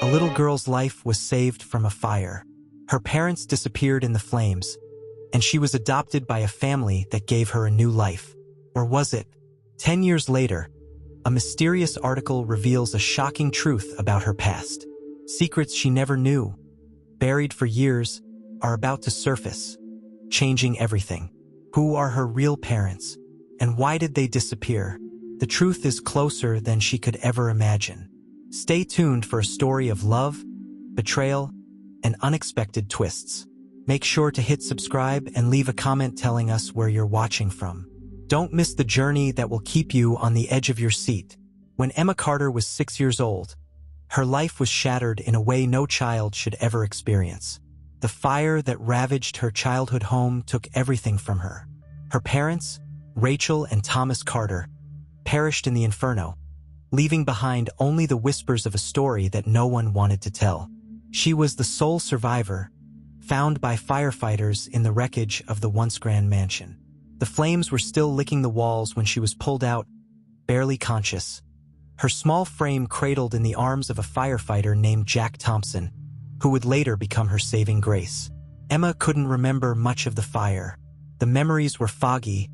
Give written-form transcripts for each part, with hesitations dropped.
a little girl's life was saved from a fire. Her parents disappeared in the flames, and she was adopted by a family that gave her a new life. Or was it? 10 years later, a mysterious article reveals a shocking truth about her past. Secrets she never knew, buried for years, are about to surface, changing everything. Who are her real parents? And why did they disappear? The truth is closer than she could ever imagine. Stay tuned for a story of love, betrayal, and unexpected twists. Make sure to hit subscribe and leave a comment telling us where you're watching from. Don't miss the journey that will keep you on the edge of your seat. When Emma Carter was 6 years old, her life was shattered in a way no child should ever experience. The fire that ravaged her childhood home took everything from her. Her parents, Rachel and Thomas Carter, perished in the inferno, leaving behind only the whispers of a story that no one wanted to tell. She was the sole survivor, found by firefighters in the wreckage of the once grand mansion. The flames were still licking the walls when she was pulled out, barely conscious. Her small frame cradled in the arms of a firefighter named Jack Thompson, who would later become her saving grace. Emma couldn't remember much of the fire. The memories were foggy,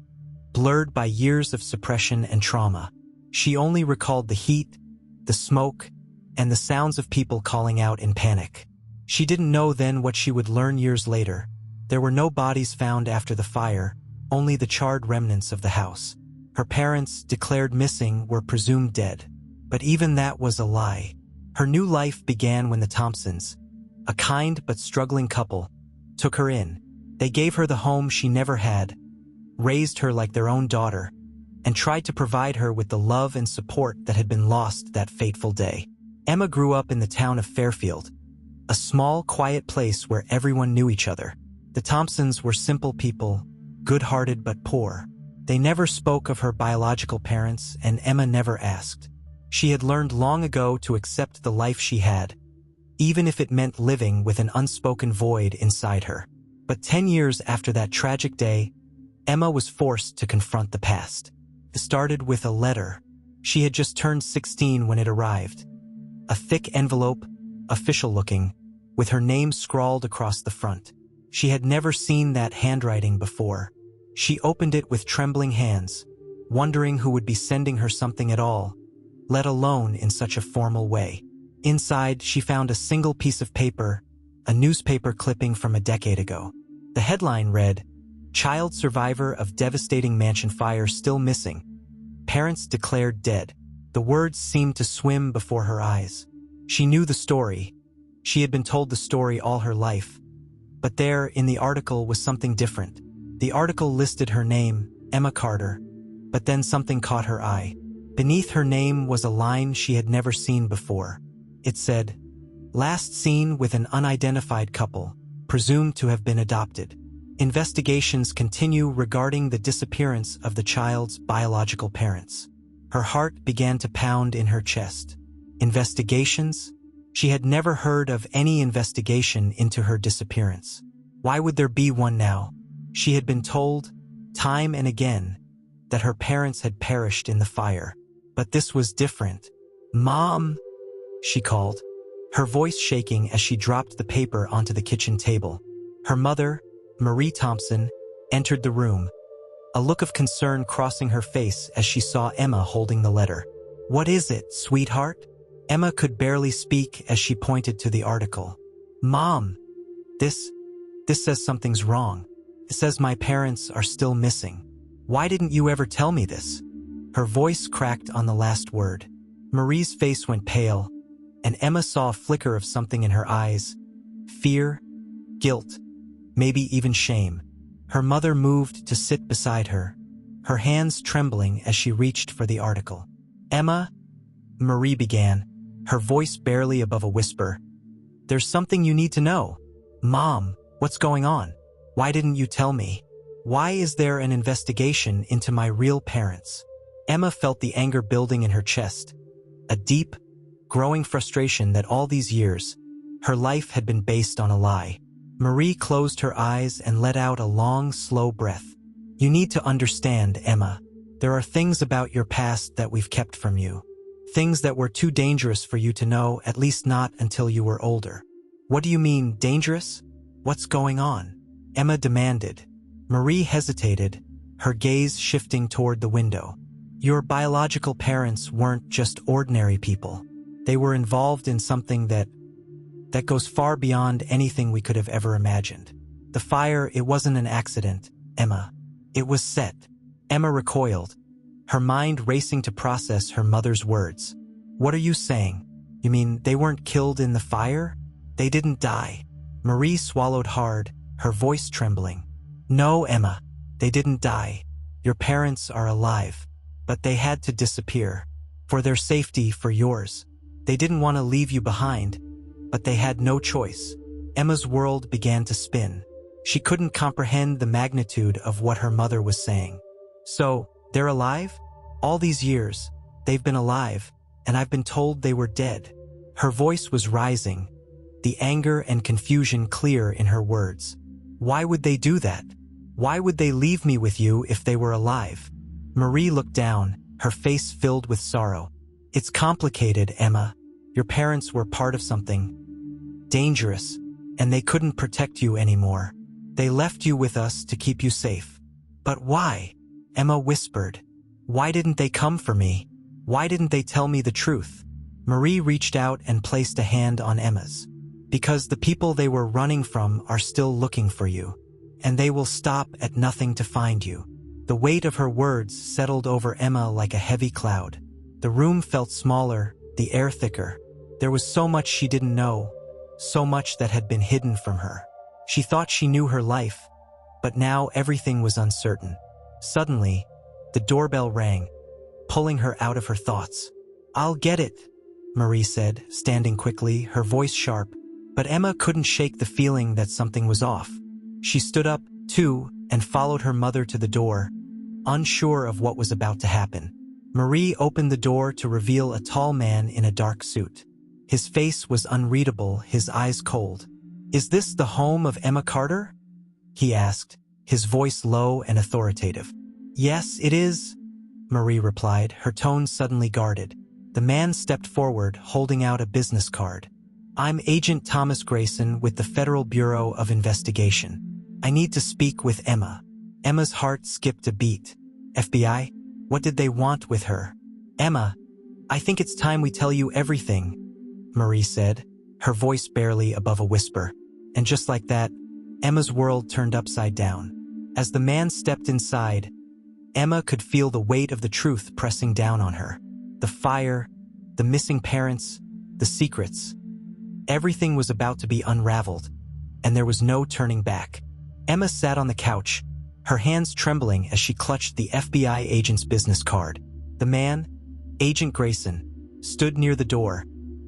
blurred by years of suppression and trauma. She only recalled the heat, the smoke, and the sounds of people calling out in panic. She didn't know then what she would learn years later. There were no bodies found after the fire, only the charred remnants of the house. Her parents, declared missing, were presumed dead. But even that was a lie. Her new life began when the Thompsons, a kind but struggling couple, took her in. They gave her the home she never had, raised her like their own daughter, and tried to provide her with the love and support that had been lost that fateful day. Emma grew up in the town of Fairfield, a small, quiet place where everyone knew each other. The Thompsons were simple people, good-hearted but poor. They never spoke of her biological parents, and Emma never asked. She had learned long ago to accept the life she had, even if it meant living with an unspoken void inside her. But 10 years after that tragic day, Emma was forced to confront the past. It started with a letter. She had just turned 16 when it arrived. A thick envelope, official-looking, with her name scrawled across the front. She had never seen that handwriting before. She opened it with trembling hands, wondering who would be sending her something at all, let alone in such a formal way. Inside, she found a single piece of paper, a newspaper clipping from a decade ago. The headline read, "Child survivor of devastating mansion fire still missing. Parents declared dead." The words seemed to swim before her eyes. She knew the story. She had been told the story all her life. But there, in the article, was something different. The article listed her name, Emma Carter, but then something caught her eye. Beneath her name was a line she had never seen before. It said, "Last seen with an unidentified couple, presumed to have been adopted. Investigations continue regarding the disappearance of the child's biological parents." Her heart began to pound in her chest. Investigations? She had never heard of any investigation into her disappearance. Why would there be one now? She had been told, time and again, that her parents had perished in the fire. But this was different. "Mom," she called, her voice shaking as she dropped the paper onto the kitchen table. Her mother, Marie Thompson, entered the room, a look of concern crossing her face as she saw Emma holding the letter. "What is it, sweetheart?" Emma could barely speak as she pointed to the article. "Mom, this says something's wrong. It says my parents are still missing. Why didn't you ever tell me this?" Her voice cracked on the last word. Marie's face went pale, and Emma saw a flicker of something in her eyes. Fear, guilt, maybe even shame. Her mother moved to sit beside her, her hands trembling as she reached for the article. "Emma," Marie began, her voice barely above a whisper, "there's something you need to know." "Mom, what's going on? Why didn't you tell me? Why is there an investigation into my real parents?" Emma felt the anger building in her chest, a deep, growing frustration that all these years, her life had been based on a lie. Marie closed her eyes and let out a long, slow breath. "You need to understand, Emma. There are things about your past that we've kept from you. Things that were too dangerous for you to know, at least not until you were older. What do you mean, dangerous? What's going on? Emma demanded. Marie hesitated, her gaze shifting toward the window. Your biological parents weren't just ordinary people. They were involved in something that goes far beyond anything we could have ever imagined. The fire, it wasn't an accident, Emma. It was set. Emma recoiled, her mind racing to process her mother's words. What are you saying? You mean they weren't killed in the fire? They didn't die. Marie swallowed hard, her voice trembling. No, Emma, they didn't die. Your parents are alive, but they had to disappear. For their safety, for yours. They didn't want to leave you behind, but they had no choice. Emma's world began to spin. She couldn't comprehend the magnitude of what her mother was saying. So, they're alive? All these years, they've been alive, and I've been told they were dead. Her voice was rising, the anger and confusion clear in her words. Why would they do that? Why would they leave me with you if they were alive? Marie looked down, her face filled with sorrow. It's complicated, Emma. Your parents were part of something dangerous, and they couldn't protect you anymore. They left you with us to keep you safe. But why? Emma whispered. Why didn't they come for me? Why didn't they tell me the truth? Marie reached out and placed a hand on Emma's. Because the people they were running from are still looking for you, and they will stop at nothing to find you. The weight of her words settled over Emma like a heavy cloud. The room felt smaller, the air thicker. There was so much she didn't know, so much that had been hidden from her. She thought she knew her life, but now everything was uncertain. Suddenly, the doorbell rang, pulling her out of her thoughts. I'll get it, Marie said, standing quickly, her voice sharp. But Emma couldn't shake the feeling that something was off. She stood up, too, and followed her mother to the door, unsure of what was about to happen. Marie opened the door to reveal a tall man in a dark suit. His face was unreadable, his eyes cold. Is this the home of Emma Carter? He asked, his voice low and authoritative. Yes, it is, Marie replied, her tone suddenly guarded. The man stepped forward, holding out a business card. I'm Agent Thomas Grayson with the Federal Bureau of Investigation. I need to speak with Emma. Emma's heart skipped a beat. FBI? What did they want with her? Emma, I think it's time we tell you everything, Marie said, her voice barely above a whisper. And just like that, Emma's world turned upside down. As the man stepped inside, Emma could feel the weight of the truth pressing down on her. The fire, the missing parents, the secrets. Everything was about to be unraveled, and there was no turning back. Emma sat on the couch, her hands trembling as she clutched the FBI agent's business card. The man, Agent Grayson, stood near the door,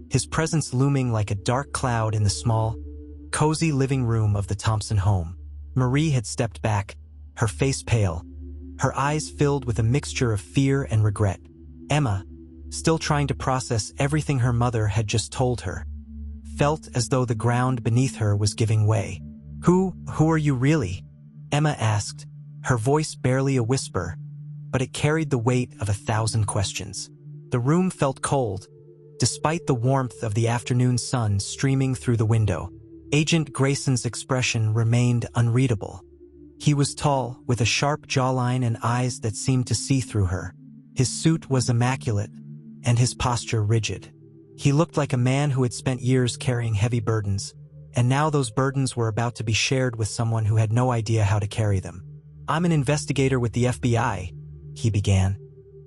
his presence looming like a dark cloud in the small, cozy living room of the Thompson home. Marie had stepped back, her face pale, her eyes filled with a mixture of fear and regret. Emma, still trying to process everything her mother had just told her, felt as though the ground beneath her was giving way. Who are you really? Emma asked, her voice barely a whisper, but it carried the weight of 1,000 questions. The room felt cold, despite the warmth of the afternoon sun streaming through the window. Agent Grayson's expression remained unreadable. He was tall, with a sharp jawline and eyes that seemed to see through her. His suit was immaculate, and his posture rigid. He looked like a man who had spent years carrying heavy burdens, and now those burdens were about to be shared with someone who had no idea how to carry them. I'm an investigator with the FBI, he began,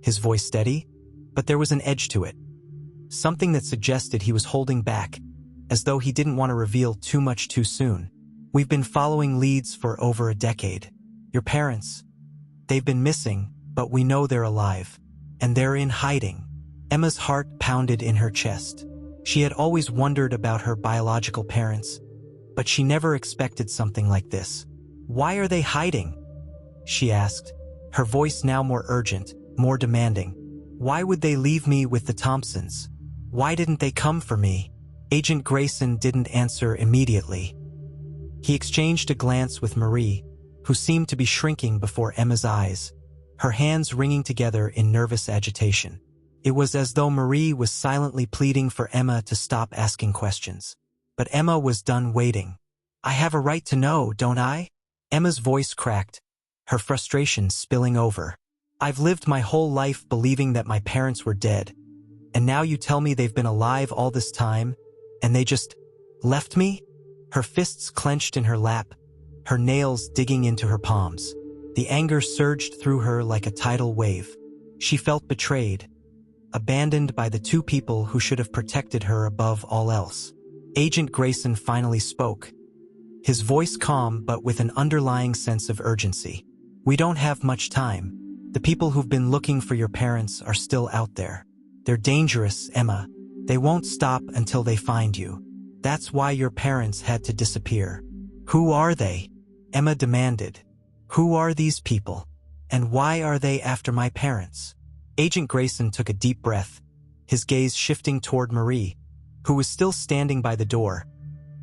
his voice steady, but there was an edge to it. Something that suggested he was holding back, as though he didn't want to reveal too much too soon. We've been following leads for over a decade. Your parents, they've been missing, but we know they're alive, and they're in hiding. Emma's heart pounded in her chest. She had always wondered about her biological parents, but she never expected something like this. Why are they hiding? She asked, her voice now more urgent, more demanding. Why would they leave me with the Thompsons? Why didn't they come for me? Agent Grayson didn't answer immediately. He exchanged a glance with Marie, who seemed to be shrinking before Emma's eyes, her hands wringing together in nervous agitation. It was as though Marie was silently pleading for Emma to stop asking questions. But Emma was done waiting. "I have a right to know, don't I?" Emma's voice cracked, her frustration spilling over. "I've lived my whole life believing that my parents were dead. And now you tell me they've been alive all this time, and they just left me?" Her fists clenched in her lap, her nails digging into her palms. The anger surged through her like a tidal wave. She felt betrayed, abandoned by the two people who should have protected her above all else. Agent Grayson finally spoke, his voice calm but with an underlying sense of urgency. "We don't have much time. The people who've been looking for your parents are still out there. They're dangerous, Emma. They won't stop until they find you. That's why your parents had to disappear." "Who are they?" Emma demanded. "Who are these people? And why are they after my parents?" Agent Grayson took a deep breath, his gaze shifting toward Marie, who was still standing by the door,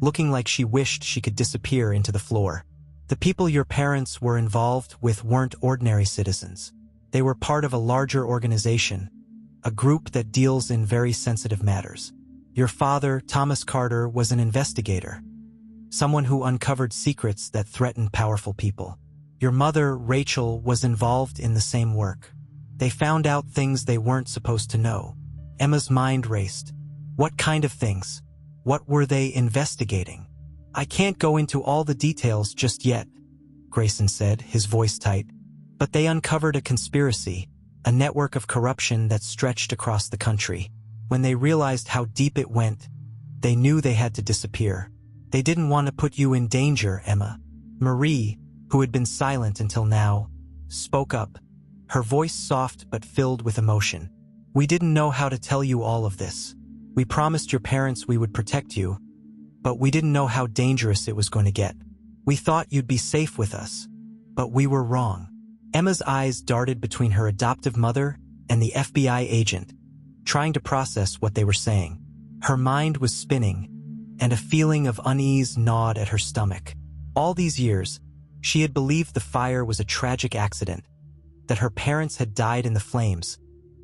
looking like she wished she could disappear into the floor. "The people your parents were involved with weren't ordinary citizens. They were part of a larger organization, a group that deals in very sensitive matters. Your father, Thomas Carter, was an investigator, someone who uncovered secrets that threatened powerful people. Your mother, Rachel, was involved in the same work. They found out things they weren't supposed to know." Emma's mind raced. What kind of things? What were they investigating? "I can't go into all the details just yet," Grayson said, his voice tight. "But they uncovered a conspiracy, a network of corruption that stretched across the country. When they realized how deep it went, they knew they had to disappear. They didn't want to put you in danger, Emma." Marie, who had been silent until now, spoke up, her voice soft but filled with emotion. "We didn't know how to tell you all of this. We promised your parents we would protect you, but we didn't know how dangerous it was going to get. We thought you'd be safe with us, but we were wrong." Emma's eyes darted between her adoptive mother and the FBI agent, trying to process what they were saying. Her mind was spinning, and a feeling of unease gnawed at her stomach. All these years, she had believed the fire was a tragic accident, that her parents had died in the flames,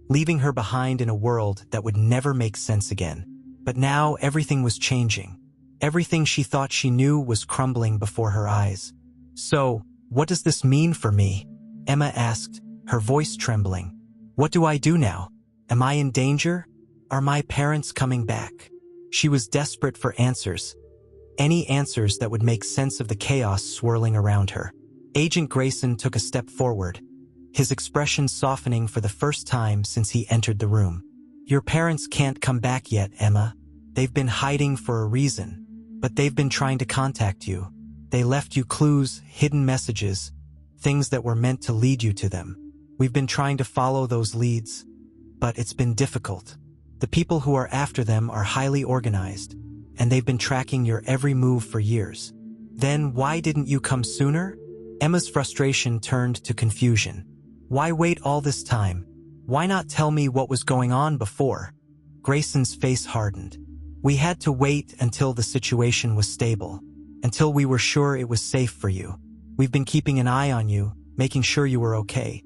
leaving her behind in a world that would never make sense again. But now everything was changing. Everything she thought she knew was crumbling before her eyes. "So, what does this mean for me?" Emma asked, her voice trembling. "What do I do now? Am I in danger? Are my parents coming back?" She was desperate for answers. Any answers that would make sense of the chaos swirling around her. Agent Grayson took a step forward, his expression softening for the first time since he entered the room. "Your parents can't come back yet, Emma. They've been hiding for a reason, but they've been trying to contact you. They left you clues, hidden messages, things that were meant to lead you to them. We've been trying to follow those leads, but it's been difficult. The people who are after them are highly organized, and they've been tracking your every move for years. Then why didn't you come sooner?" Emma's frustration turned to confusion. "Why wait all this time? Why not tell me what was going on before?" Grayson's face hardened. "We had to wait until the situation was stable, until we were sure it was safe for you. We've been keeping an eye on you, making sure you were okay.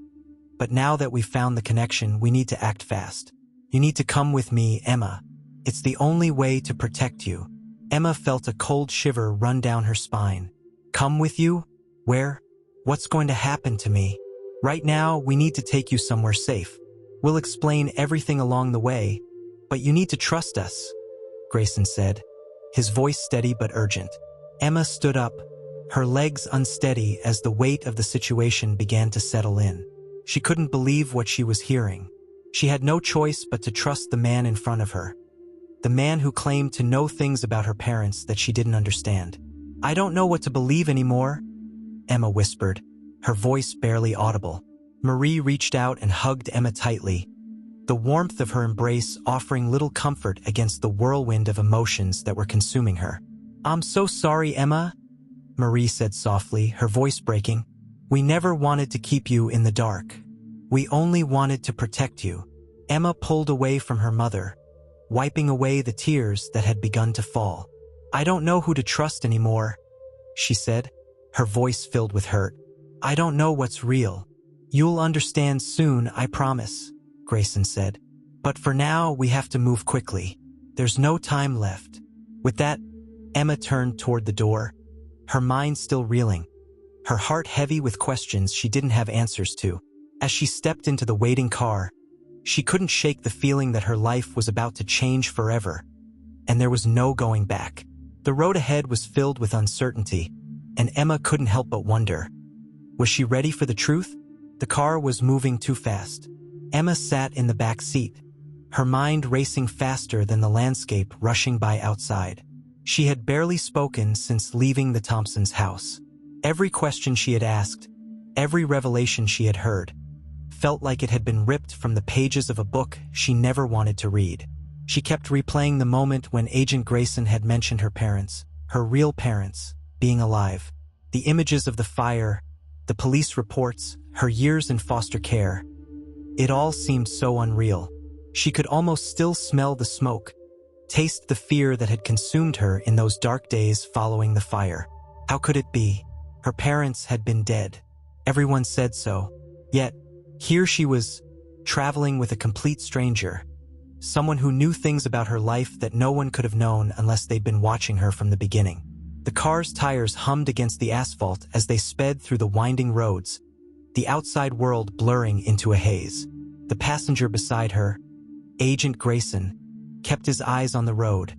But now that we've found the connection, we need to act fast. You need to come with me, Emma. It's the only way to protect you." Emma felt a cold shiver run down her spine. "Come with you? Where? What's going to happen to me?" "Right now, we need to take you somewhere safe. We'll explain everything along the way, but you need to trust us," Grayson said, his voice steady but urgent. Emma stood up, her legs unsteady as the weight of the situation began to settle in. She couldn't believe what she was hearing. She had no choice but to trust the man in front of her, the man who claimed to know things about her parents that she didn't understand. "I don't know what to believe anymore," Emma whispered, her voice barely audible. Marie reached out and hugged Emma tightly, the warmth of her embrace offering little comfort against the whirlwind of emotions that were consuming her. "I'm so sorry, Emma," Marie said softly, her voice breaking. "We never wanted to keep you in the dark. We only wanted to protect you." Emma pulled away from her mother, wiping away the tears that had begun to fall. "I don't know who to trust anymore," she said, her voice filled with hurt. "I don't know what's real." "You'll understand soon, I promise," Grayson said, But for now, we have to move quickly. There's no time left." With that, Emma turned toward the door, her mind still reeling, her heart heavy with questions she didn't have answers to. As she stepped into the waiting car, she couldn't shake the feeling that her life was about to change forever, and there was no going back. The road ahead was filled with uncertainty, and Emma couldn't help but wonder, was she ready for the truth? The car was moving too fast. Emma sat in the back seat, her mind racing faster than the landscape rushing by outside. She had barely spoken since leaving the Thompsons' house. Every question she had asked, every revelation she had heard, felt like it had been ripped from the pages of a book she never wanted to read. She kept replaying the moment when Agent Grayson had mentioned her parents, her real parents, being alive. The images of the fire, the police reports, her years in foster care. It all seemed so unreal. She could almost still smell the smoke, taste the fear that had consumed her in those dark days following the fire. How could it be? Her parents had been dead. Everyone said so. Yet, here she was, traveling with a complete stranger, someone who knew things about her life that no one could have known unless they'd been watching her from the beginning. The car's tires hummed against the asphalt as they sped through the winding roads, the outside world blurring into a haze. The passenger beside her, Agent Grayson, kept his eyes on the road,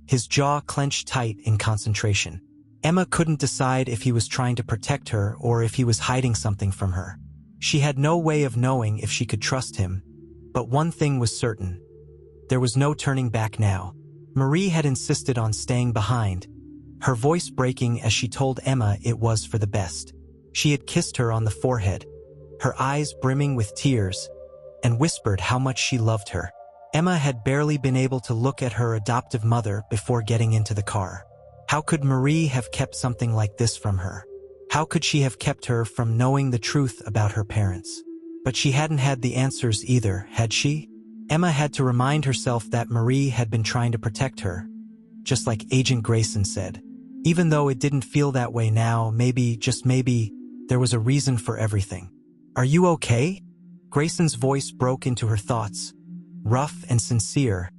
his jaw clenched tight in concentration. Emma couldn't decide if he was trying to protect her or if he was hiding something from her. She had no way of knowing if she could trust him, but one thing was certain. There was no turning back now. Marie had insisted on staying behind, her voice breaking as she told Emma it was for the best. She had kissed her on the forehead, her eyes brimming with tears, and whispered how much she loved her. Emma had barely been able to look at her adoptive mother before getting into the car. How could Marie have kept something like this from her? How could she have kept her from knowing the truth about her parents? But she hadn't had the answers either, had she? Emma had to remind herself that Marie had been trying to protect her, just like Agent Grayson said. Even though it didn't feel that way now, maybe, just maybe, there was a reason for everything. "Are you okay?" Grayson's voice broke into her thoughts, rough and sincere,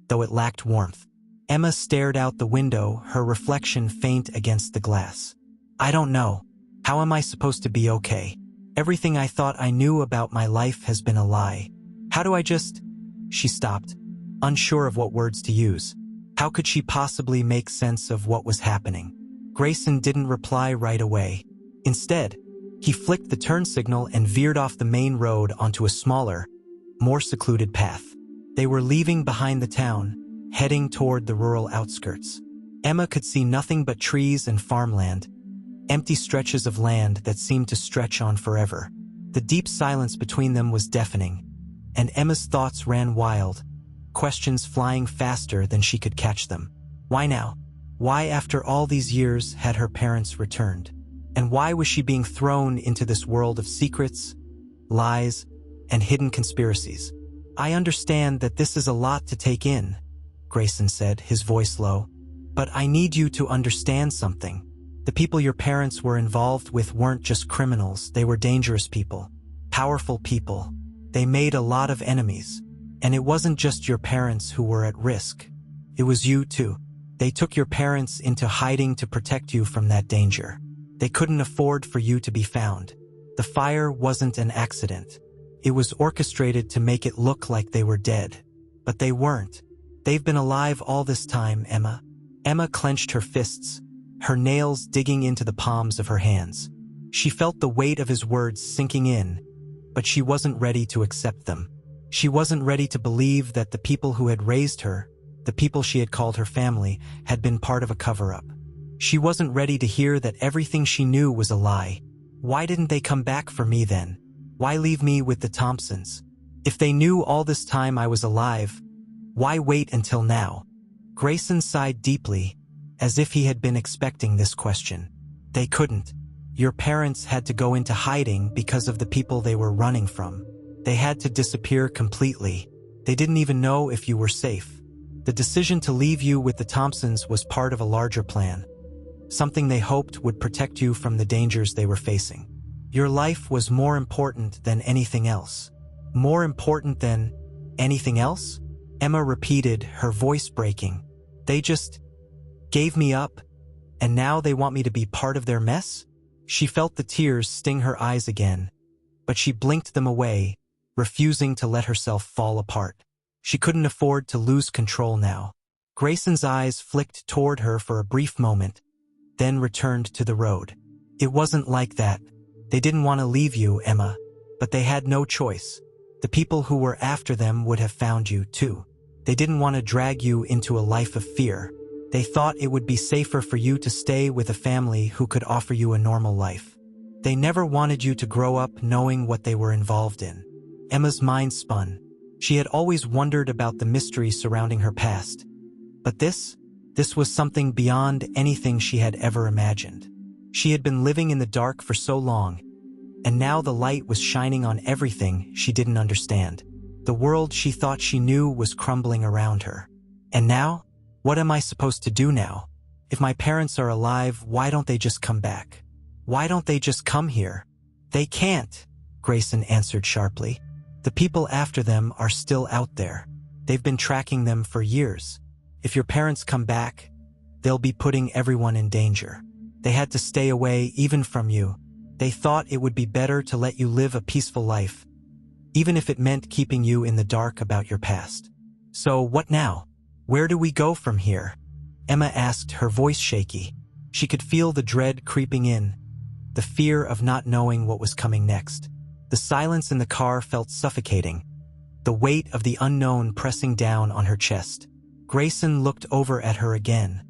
though it lacked warmth. Emma stared out the window, her reflection faint against the glass. "I don't know. How am I supposed to be okay? Everything I thought I knew about my life has been a lie. How do I just—" She stopped, unsure of what words to use. How could she possibly make sense of what was happening? Grayson didn't reply right away. Instead, he flicked the turn signal and veered off the main road onto a smaller, more secluded path. They were leaving behind the town, heading toward the rural outskirts. Emma could see nothing but trees and farmland, empty stretches of land that seemed to stretch on forever. The deep silence between them was deafening, and Emma's thoughts ran wild, questions flying faster than she could catch them. Why now? Why, after all these years, had her parents returned? And why was she being thrown into this world of secrets, lies, and hidden conspiracies? "I understand that this is a lot to take in," Grayson said, his voice low. "But I need you to understand something. The people your parents were involved with weren't just criminals, they were dangerous people, powerful people. They made a lot of enemies. And it wasn't just your parents who were at risk. It was you too. They took your parents into hiding to protect you from that danger. They couldn't afford for you to be found. The fire wasn't an accident. It was orchestrated to make it look like they were dead. But they weren't. They've been alive all this time, Emma." Emma clenched her fists, her nails digging into the palms of her hands. She felt the weight of his words sinking in, but she wasn't ready to accept them. She wasn't ready to believe that the people who had raised her, the people she had called her family, had been part of a cover-up. She wasn't ready to hear that everything she knew was a lie. Why didn't they come back for me then? Why leave me with the Thompsons? If they knew all this time I was alive, why wait until now? Grayson sighed deeply, as if he had been expecting this question. "They couldn't. Your parents had to go into hiding because of the people they were running from. They had to disappear completely. They didn't even know if you were safe. The decision to leave you with the Thompsons was part of a larger plan, something they hoped would protect you from the dangers they were facing. Your life was more important than anything else. More important than—" Anything else? Emma repeated, her voice breaking. They just gave me up, and now they want me to be part of their mess? She felt the tears sting her eyes again, but she blinked them away, refusing to let herself fall apart. She couldn't afford to lose control now. Grayson's eyes flicked toward her for a brief moment, then returned to the road. It wasn't like that. They didn't want to leave you, Emma, but they had no choice. The people who were after them would have found you, too. They didn't want to drag you into a life of fear. They thought it would be safer for you to stay with a family who could offer you a normal life. They never wanted you to grow up knowing what they were involved in. Emma's mind spun. She had always wondered about the mystery surrounding her past. But this was something beyond anything she had ever imagined. She had been living in the dark for so long, and now the light was shining on everything she didn't understand. The world she thought she knew was crumbling around her. And now? What am I supposed to do now? If my parents are alive, why don't they just come back? Why don't they just come here? They can't, Grayson answered sharply. The people after them are still out there. They've been tracking them for years. If your parents come back, they'll be putting everyone in danger. They had to stay away even from you. They thought it would be better to let you live a peaceful life, even if it meant keeping you in the dark about your past. So what now? Where do we go from here? Emma asked, her voice shaky. She could feel the dread creeping in, the fear of not knowing what was coming next. The silence in the car felt suffocating, the weight of the unknown pressing down on her chest. Grayson looked over at her again,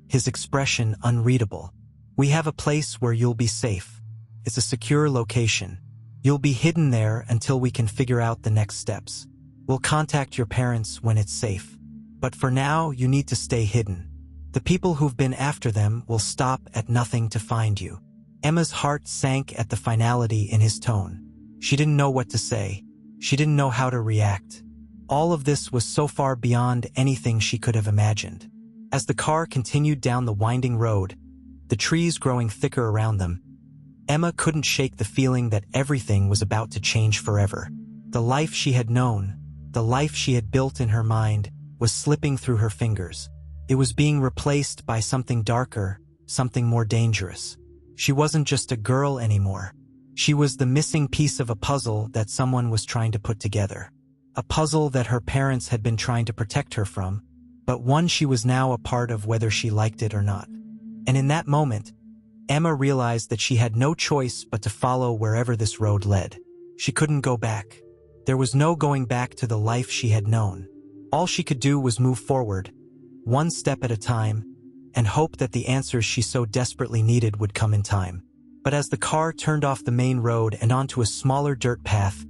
his expression unreadable. We have a place where you'll be safe. It's a secure location. You'll be hidden there until we can figure out the next steps. We'll contact your parents when it's safe. But for now, you need to stay hidden. The people who've been after them will stop at nothing to find you. Emma's heart sank at the finality in his tone. She didn't know what to say. She didn't know how to react. All of this was so far beyond anything she could have imagined. As the car continued down the winding road, the trees growing thicker around them, Emma couldn't shake the feeling that everything was about to change forever. The life she had known, the life she had built in her mind, was slipping through her fingers. It was being replaced by something darker, something more dangerous. She wasn't just a girl anymore. She was the missing piece of a puzzle that someone was trying to put together. A puzzle that her parents had been trying to protect her from, but one she was now a part of whether she liked it or not. And in that moment, Emma realized that she had no choice but to follow wherever this road led. She couldn't go back. There was no going back to the life she had known. All she could do was move forward, one step at a time, and hope that the answers she so desperately needed would come in time. But as the car turned off the main road and onto a smaller dirt path,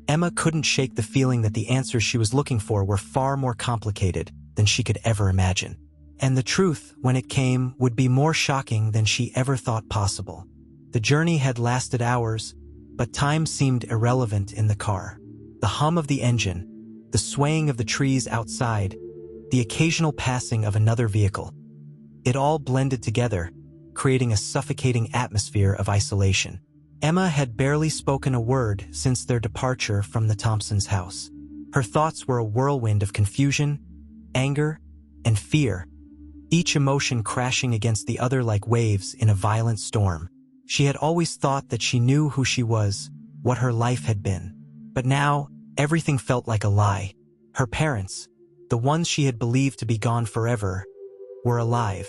Emma couldn't shake the feeling that the answers she was looking for were far more complicated than she could ever imagine. And the truth, when it came, would be more shocking than she ever thought possible. The journey had lasted hours, but time seemed irrelevant in the car. The hum of the engine, the swaying of the trees outside, the occasional passing of another vehicle. It all blended together, creating a suffocating atmosphere of isolation. Emma had barely spoken a word since their departure from the Thompsons' house. Her thoughts were a whirlwind of confusion, anger, and fear, each emotion crashing against the other like waves in a violent storm. She had always thought that she knew who she was, what her life had been. But now, everything felt like a lie. Her parents, the ones she had believed to be gone forever, were alive,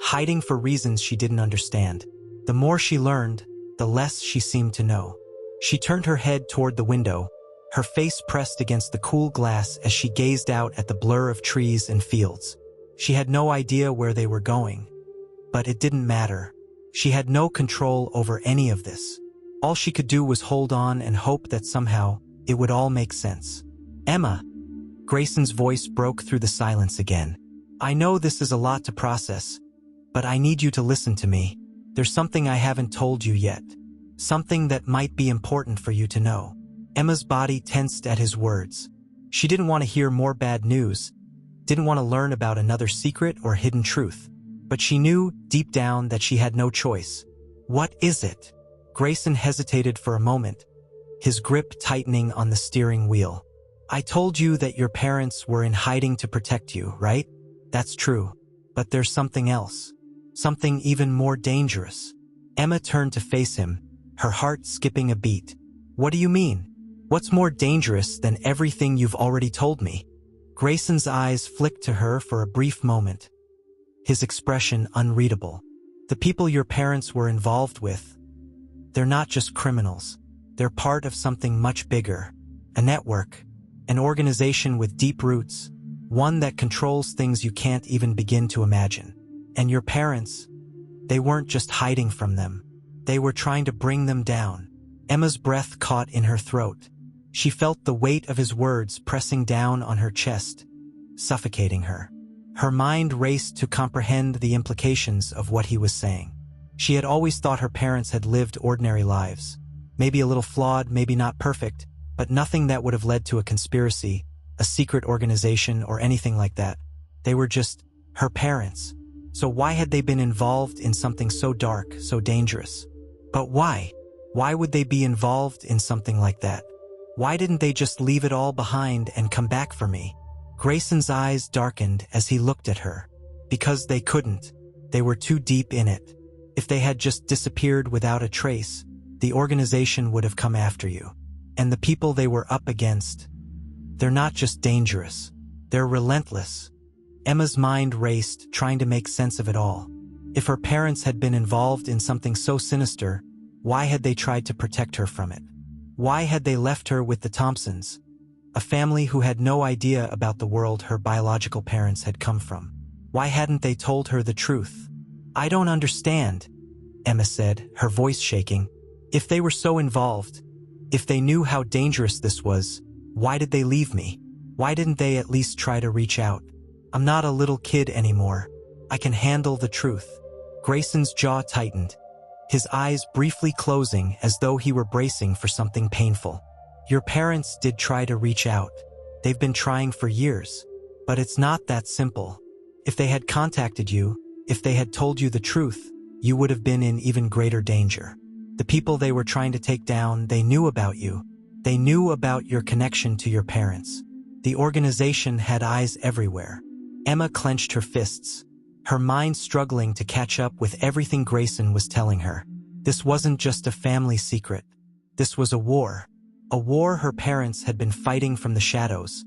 hiding for reasons she didn't understand. The more she learned, the less she seemed to know. She turned her head toward the window, her face pressed against the cool glass as she gazed out at the blur of trees and fields. She had no idea where they were going, but it didn't matter. She had no control over any of this. All she could do was hold on and hope that somehow it would all make sense. Emma, Grayson's voice broke through the silence again. I know this is a lot to process, but I need you to listen to me. There's something I haven't told you yet. Something that might be important for you to know. Emma's body tensed at his words. She didn't want to hear more bad news, didn't want to learn about another secret or hidden truth. But she knew, deep down, that she had no choice. What is it? Grayson hesitated for a moment, his grip tightening on the steering wheel. I told you that your parents were in hiding to protect you, right? That's true. But there's something else. Something even more dangerous. Emma turned to face him, her heart skipping a beat. What do you mean? What's more dangerous than everything you've already told me? Grayson's eyes flicked to her for a brief moment, his expression unreadable. The people your parents were involved with, they're not just criminals. They're part of something much bigger. A network, an organization with deep roots, one that controls things you can't even begin to imagine. And your parents, they weren't just hiding from them. They were trying to bring them down. Emma's breath caught in her throat. She felt the weight of his words pressing down on her chest, suffocating her. Her mind raced to comprehend the implications of what he was saying. She had always thought her parents had lived ordinary lives. Maybe a little flawed, maybe not perfect, but nothing that would have led to a conspiracy, a secret organization, or anything like that. They were just her parents. So why had they been involved in something so dark, so dangerous? But why? Why would they be involved in something like that? Why didn't they just leave it all behind and come back for me? Grayson's eyes darkened as he looked at her. Because they couldn't. They were too deep in it. If they had just disappeared without a trace, the organization would have come after you. And the people they were up against, they're not just dangerous. They're relentless. Emma's mind raced, trying to make sense of it all. If her parents had been involved in something so sinister, why had they tried to protect her from it? Why had they left her with the Thompsons, a family who had no idea about the world her biological parents had come from? Why hadn't they told her the truth? I don't understand, Emma said, her voice shaking. If they were so involved, if they knew how dangerous this was, why did they leave me? Why didn't they at least try to reach out? I'm not a little kid anymore. I can handle the truth. Grayson's jaw tightened, his eyes briefly closing as though he were bracing for something painful. Your parents did try to reach out. They've been trying for years. But it's not that simple. If they had contacted you, if they had told you the truth, you would have been in even greater danger. The people they were trying to take down, they knew about you. They knew about your connection to your parents. The organization had eyes everywhere. Emma clenched her fists, her mind struggling to catch up with everything Grayson was telling her. This wasn't just a family secret. This was a war her parents had been fighting from the shadows,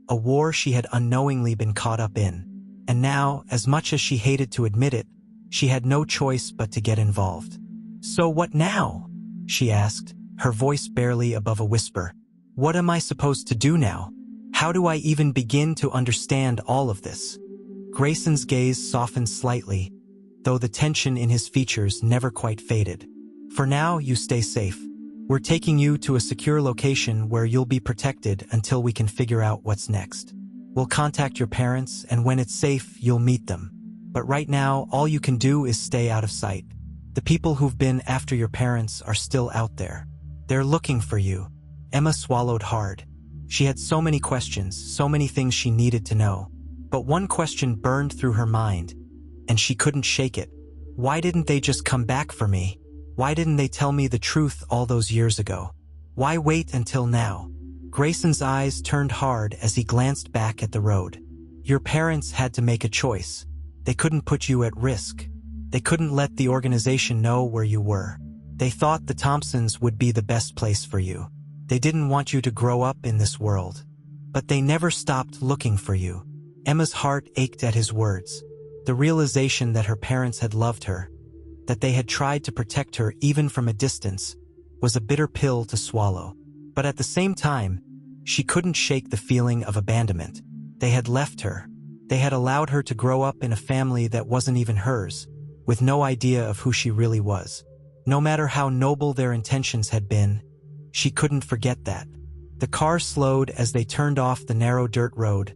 a war she had unknowingly been caught up in. And now, as much as she hated to admit it, she had no choice but to get involved. So what now? She asked, her voice barely above a whisper. What am I supposed to do now? How do I even begin to understand all of this? Grayson's gaze softened slightly, though the tension in his features never quite faded. For now, you stay safe. We're taking you to a secure location where you'll be protected until we can figure out what's next. We'll contact your parents, and when it's safe, you'll meet them. But right now, all you can do is stay out of sight. The people who've been after your parents are still out there. They're looking for you. Emma swallowed hard. She had so many questions, so many things she needed to know. But one question burned through her mind, and she couldn't shake it. Why didn't they just come back for me? Why didn't they tell me the truth all those years ago? Why wait until now? Grayson's eyes turned hard as he glanced back at the road. Your parents had to make a choice. They couldn't put you at risk. They couldn't let the organization know where you were. They thought the Thompsons would be the best place for you. They didn't want you to grow up in this world. But they never stopped looking for you. Emma's heart ached at his words. The realization that her parents had loved her, that they had tried to protect her even from a distance, was a bitter pill to swallow. But at the same time, she couldn't shake the feeling of abandonment. They had left her. They had allowed her to grow up in a family that wasn't even hers, with no idea of who she really was. No matter how noble their intentions had been, she couldn't forget that. The car slowed as they turned off the narrow dirt road,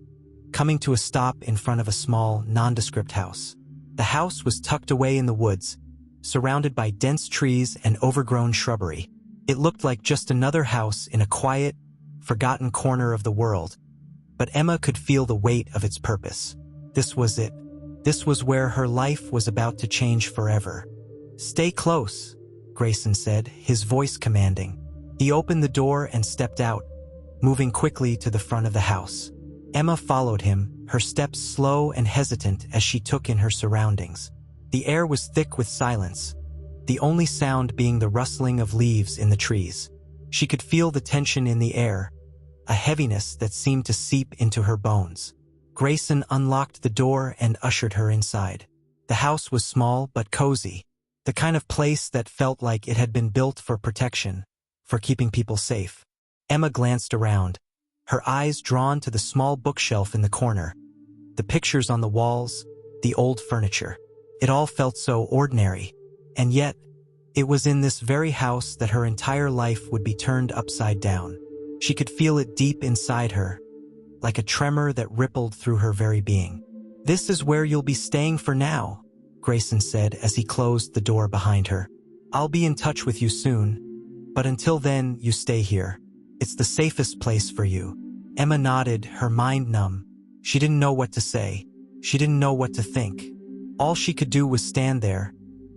coming to a stop in front of a small, nondescript house. The house was tucked away in the woods, surrounded by dense trees and overgrown shrubbery. It looked like just another house in a quiet, forgotten corner of the world, but Emma could feel the weight of its purpose. This was it. This was where her life was about to change forever. Stay close, Grayson said, his voice commanding. He opened the door and stepped out, moving quickly to the front of the house. Emma followed him, her steps slow and hesitant as she took in her surroundings. The air was thick with silence, the only sound being the rustling of leaves in the trees. She could feel the tension in the air, a heaviness that seemed to seep into her bones. Grayson unlocked the door and ushered her inside. The house was small but cozy, the kind of place that felt like it had been built for protection, for keeping people safe. Emma glanced around, her eyes drawn to the small bookshelf in the corner, the pictures on the walls, the old furniture. It all felt so ordinary, and yet, it was in this very house that her entire life would be turned upside down. She could feel it deep inside her, like a tremor that rippled through her very being. "This is where you'll be staying for now," Grayson said as he closed the door behind her. "I'll be in touch with you soon, but until then, you stay here. It's the safest place for you." Emma nodded, her mind numb. She didn't know what to say. She didn't know what to think. All she could do was stand there,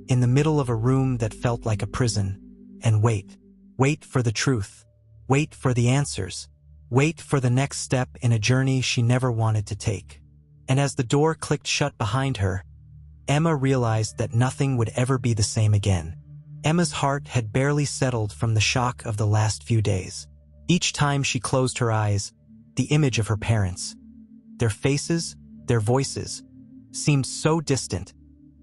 in the middle of a room that felt like a prison, and wait. Wait for the truth. Wait for the answers. Wait for the next step in a journey she never wanted to take. And as the door clicked shut behind her, Emma realized that nothing would ever be the same again. Emma's heart had barely settled from the shock of the last few days. Each time she closed her eyes, the image of her parents, their faces, their voices, seemed so distant,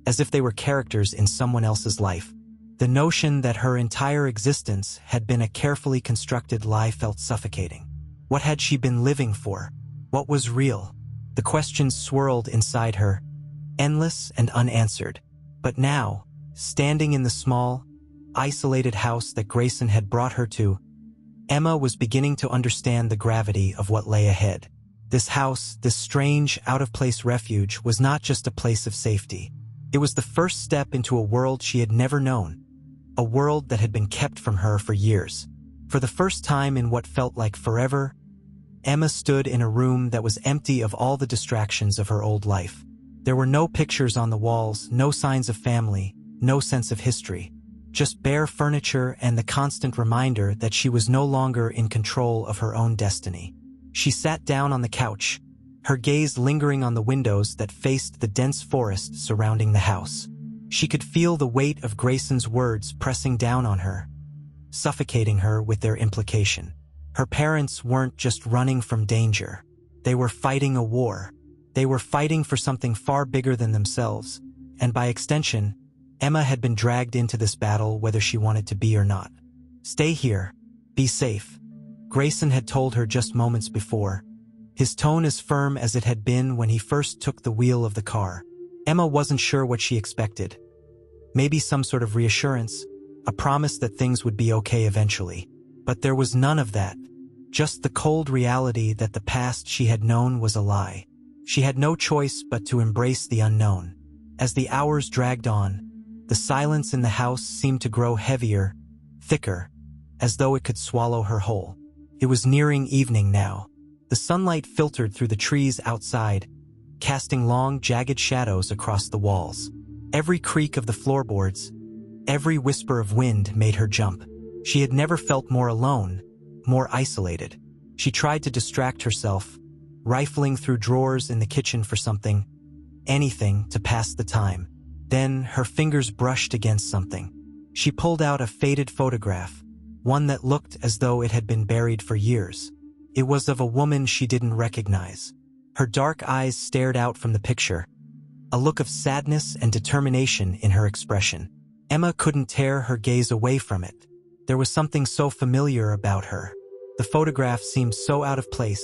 as if they were characters in someone else's life. The notion that her entire existence had been a carefully constructed lie felt suffocating. What had she been living for? What was real? The questions swirled inside her, endless and unanswered. But now, standing in the small, isolated house that Grayson had brought her to, Emma was beginning to understand the gravity of what lay ahead. This house, this strange, out-of-place refuge, was not just a place of safety. It was the first step into a world she had never known, a world that had been kept from her for years. For the first time in what felt like forever, Emma stood in a room that was empty of all the distractions of her old life. There were no pictures on the walls, no signs of family, no sense of history. Just bare furniture and the constant reminder that she was no longer in control of her own destiny. She sat down on the couch, her gaze lingering on the windows that faced the dense forest surrounding the house. She could feel the weight of Grayson's words pressing down on her, suffocating her with their implication. Her parents weren't just running from danger. They were fighting a war. They were fighting for something far bigger than themselves, and by extension, Emma had been dragged into this battle whether she wanted to be or not. "Stay here. Be safe," Grayson had told her just moments before, his tone as firm as it had been when he first took the wheel of the car. Emma wasn't sure what she expected. Maybe some sort of reassurance, a promise that things would be okay eventually. But there was none of that, just the cold reality that the past she had known was a lie. She had no choice but to embrace the unknown. As the hours dragged on, the silence in the house seemed to grow heavier, thicker, as though it could swallow her whole. It was nearing evening now. The sunlight filtered through the trees outside, casting long, jagged shadows across the walls. Every creak of the floorboards, every whisper of wind made her jump. She had never felt more alone, more isolated. She tried to distract herself, rifling through drawers in the kitchen for something, anything to pass the time. Then her fingers brushed against something. She pulled out a faded photograph, one that looked as though it had been buried for years. It was of a woman she didn't recognize. Her dark eyes stared out from the picture, a look of sadness and determination in her expression. Emma couldn't tear her gaze away from it. There was something so familiar about her. The photograph seemed so out of place,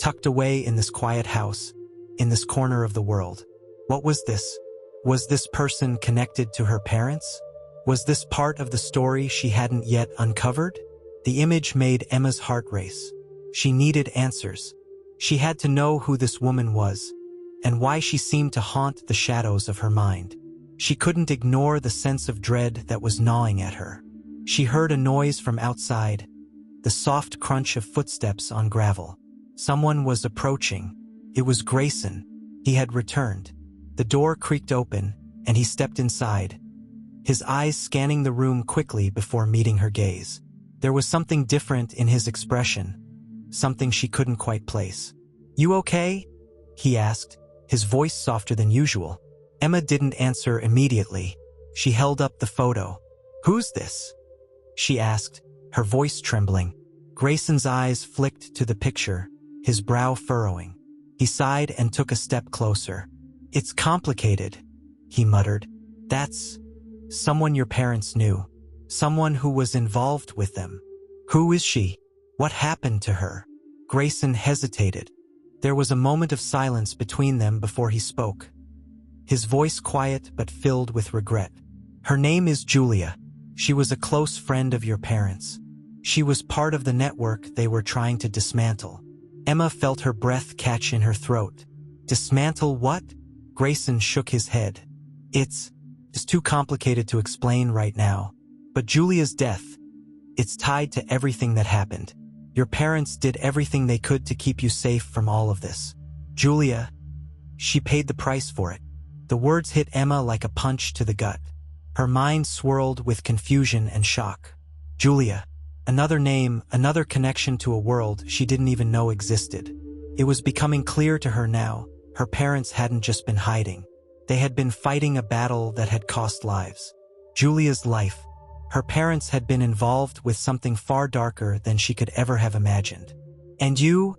tucked away in this quiet house, in this corner of the world. What was this? Was this person connected to her parents? Was this part of the story she hadn't yet uncovered? The image made Emma's heart race. She needed answers. She had to know who this woman was, and why she seemed to haunt the shadows of her mind. She couldn't ignore the sense of dread that was gnawing at her. She heard a noise from outside, the soft crunch of footsteps on gravel. Someone was approaching. It was Grayson. He had returned. The door creaked open, and he stepped inside, his eyes scanning the room quickly before meeting her gaze. There was something different in his expression, something she couldn't quite place. "You okay?" he asked, his voice softer than usual. Emma didn't answer immediately. She held up the photo. "Who's this?" she asked, her voice trembling. Grayson's eyes flicked to the picture, his brow furrowing. He sighed and took a step closer. "It's complicated," he muttered. "That's someone your parents knew. Someone who was involved with them. Who is she? What happened to her?" Grayson hesitated. There was a moment of silence between them before he spoke. His voice quiet but filled with regret. "Her name is Julia. She was a close friend of your parents. She was part of the network they were trying to dismantle." Emma felt her breath catch in her throat. "Dismantle what?" Grayson shook his head. It's too complicated to explain right now. But Julia's death, it's tied to everything that happened. Your parents did everything they could to keep you safe from all of this. Julia, she paid the price for it." The words hit Emma like a punch to the gut. Her mind swirled with confusion and shock. Julia. Another name, another connection to a world she didn't even know existed. It was becoming clear to her now. Her parents hadn't just been hiding. They had been fighting a battle that had cost lives. Julia's life. Her parents had been involved with something far darker than she could ever have imagined. "And you?"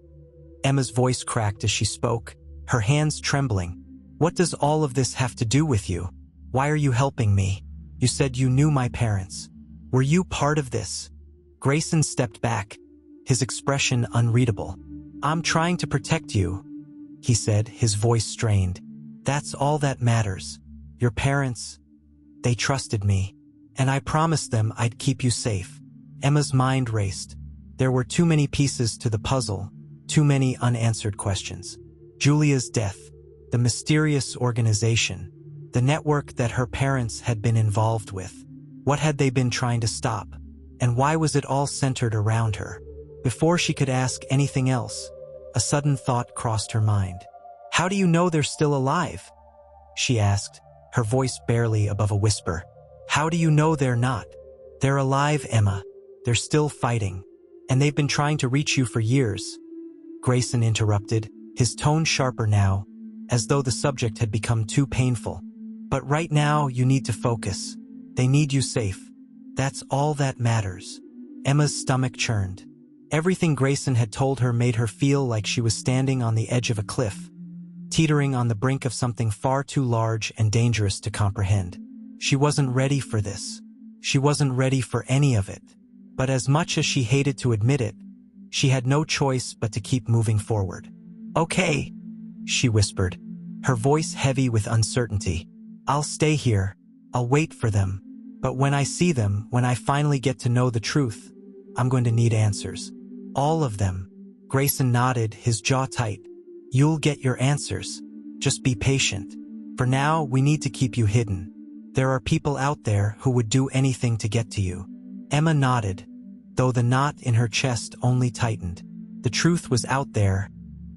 Emma's voice cracked as she spoke, her hands trembling. "What does all of this have to do with you? Why are you helping me? You said you knew my parents. Were you part of this?" Grayson stepped back, his expression unreadable. "I'm trying to protect you," he said, his voice strained. "That's all that matters. Your parents, they trusted me, and I promised them I'd keep you safe." Emma's mind raced. There were too many pieces to the puzzle, too many unanswered questions. Julia's death, the mysterious organization, the network that her parents had been involved with. What had they been trying to stop? And why was it all centered around her? Before she could ask anything else, a sudden thought crossed her mind. "How do you know they're still alive?" she asked, her voice barely above a whisper. "How do you know they're not?" "They're alive, Emma. They're still fighting. And they've been trying to reach you for years." Grayson interrupted, his tone sharper now, as though the subject had become too painful. "But right now you need to focus. They need you safe. That's all that matters." Emma's stomach churned. Everything Grayson had told her made her feel like she was standing on the edge of a cliff, teetering on the brink of something far too large and dangerous to comprehend. She wasn't ready for this. She wasn't ready for any of it. But as much as she hated to admit it, she had no choice but to keep moving forward. "Okay," she whispered, her voice heavy with uncertainty. "I'll stay here. I'll wait for them. But when I see them, when I finally get to know the truth, I'm going to need answers. All of them." Grayson nodded, his jaw tight. "You'll get your answers. Just be patient. For now, we need to keep you hidden. There are people out there who would do anything to get to you." Emma nodded, though the knot in her chest only tightened. The truth was out there,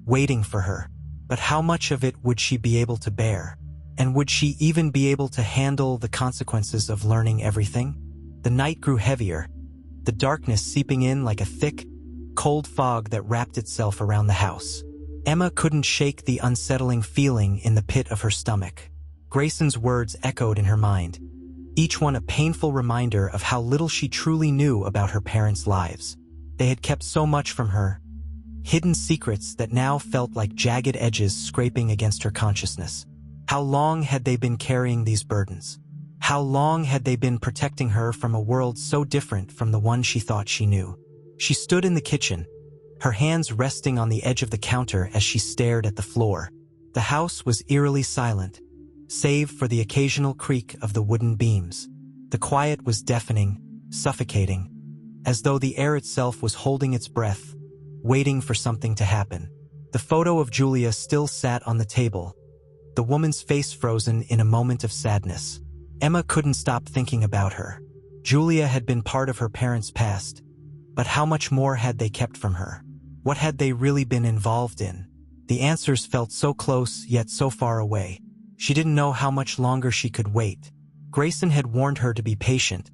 waiting for her. But how much of it would she be able to bear? And would she even be able to handle the consequences of learning everything? The night grew heavier, the darkness seeping in like a thick, cold fog that wrapped itself around the house. Emma couldn't shake the unsettling feeling in the pit of her stomach. Grayson's words echoed in her mind, each one a painful reminder of how little she truly knew about her parents' lives. They had kept so much from her, hidden secrets that now felt like jagged edges scraping against her consciousness. How long had they been carrying these burdens? How long had they been protecting her from a world so different from the one she thought she knew? She stood in the kitchen, her hands resting on the edge of the counter as she stared at the floor. The house was eerily silent, save for the occasional creak of the wooden beams. The quiet was deafening, suffocating, as though the air itself was holding its breath, waiting for something to happen. The photo of Julia still sat on the table, the woman's face frozen in a moment of sadness. Emma couldn't stop thinking about her. Julia had been part of her parents' past, but how much more had they kept from her? What had they really been involved in? The answers felt so close yet so far away. She didn't know how much longer she could wait. Grayson had warned her to be patient,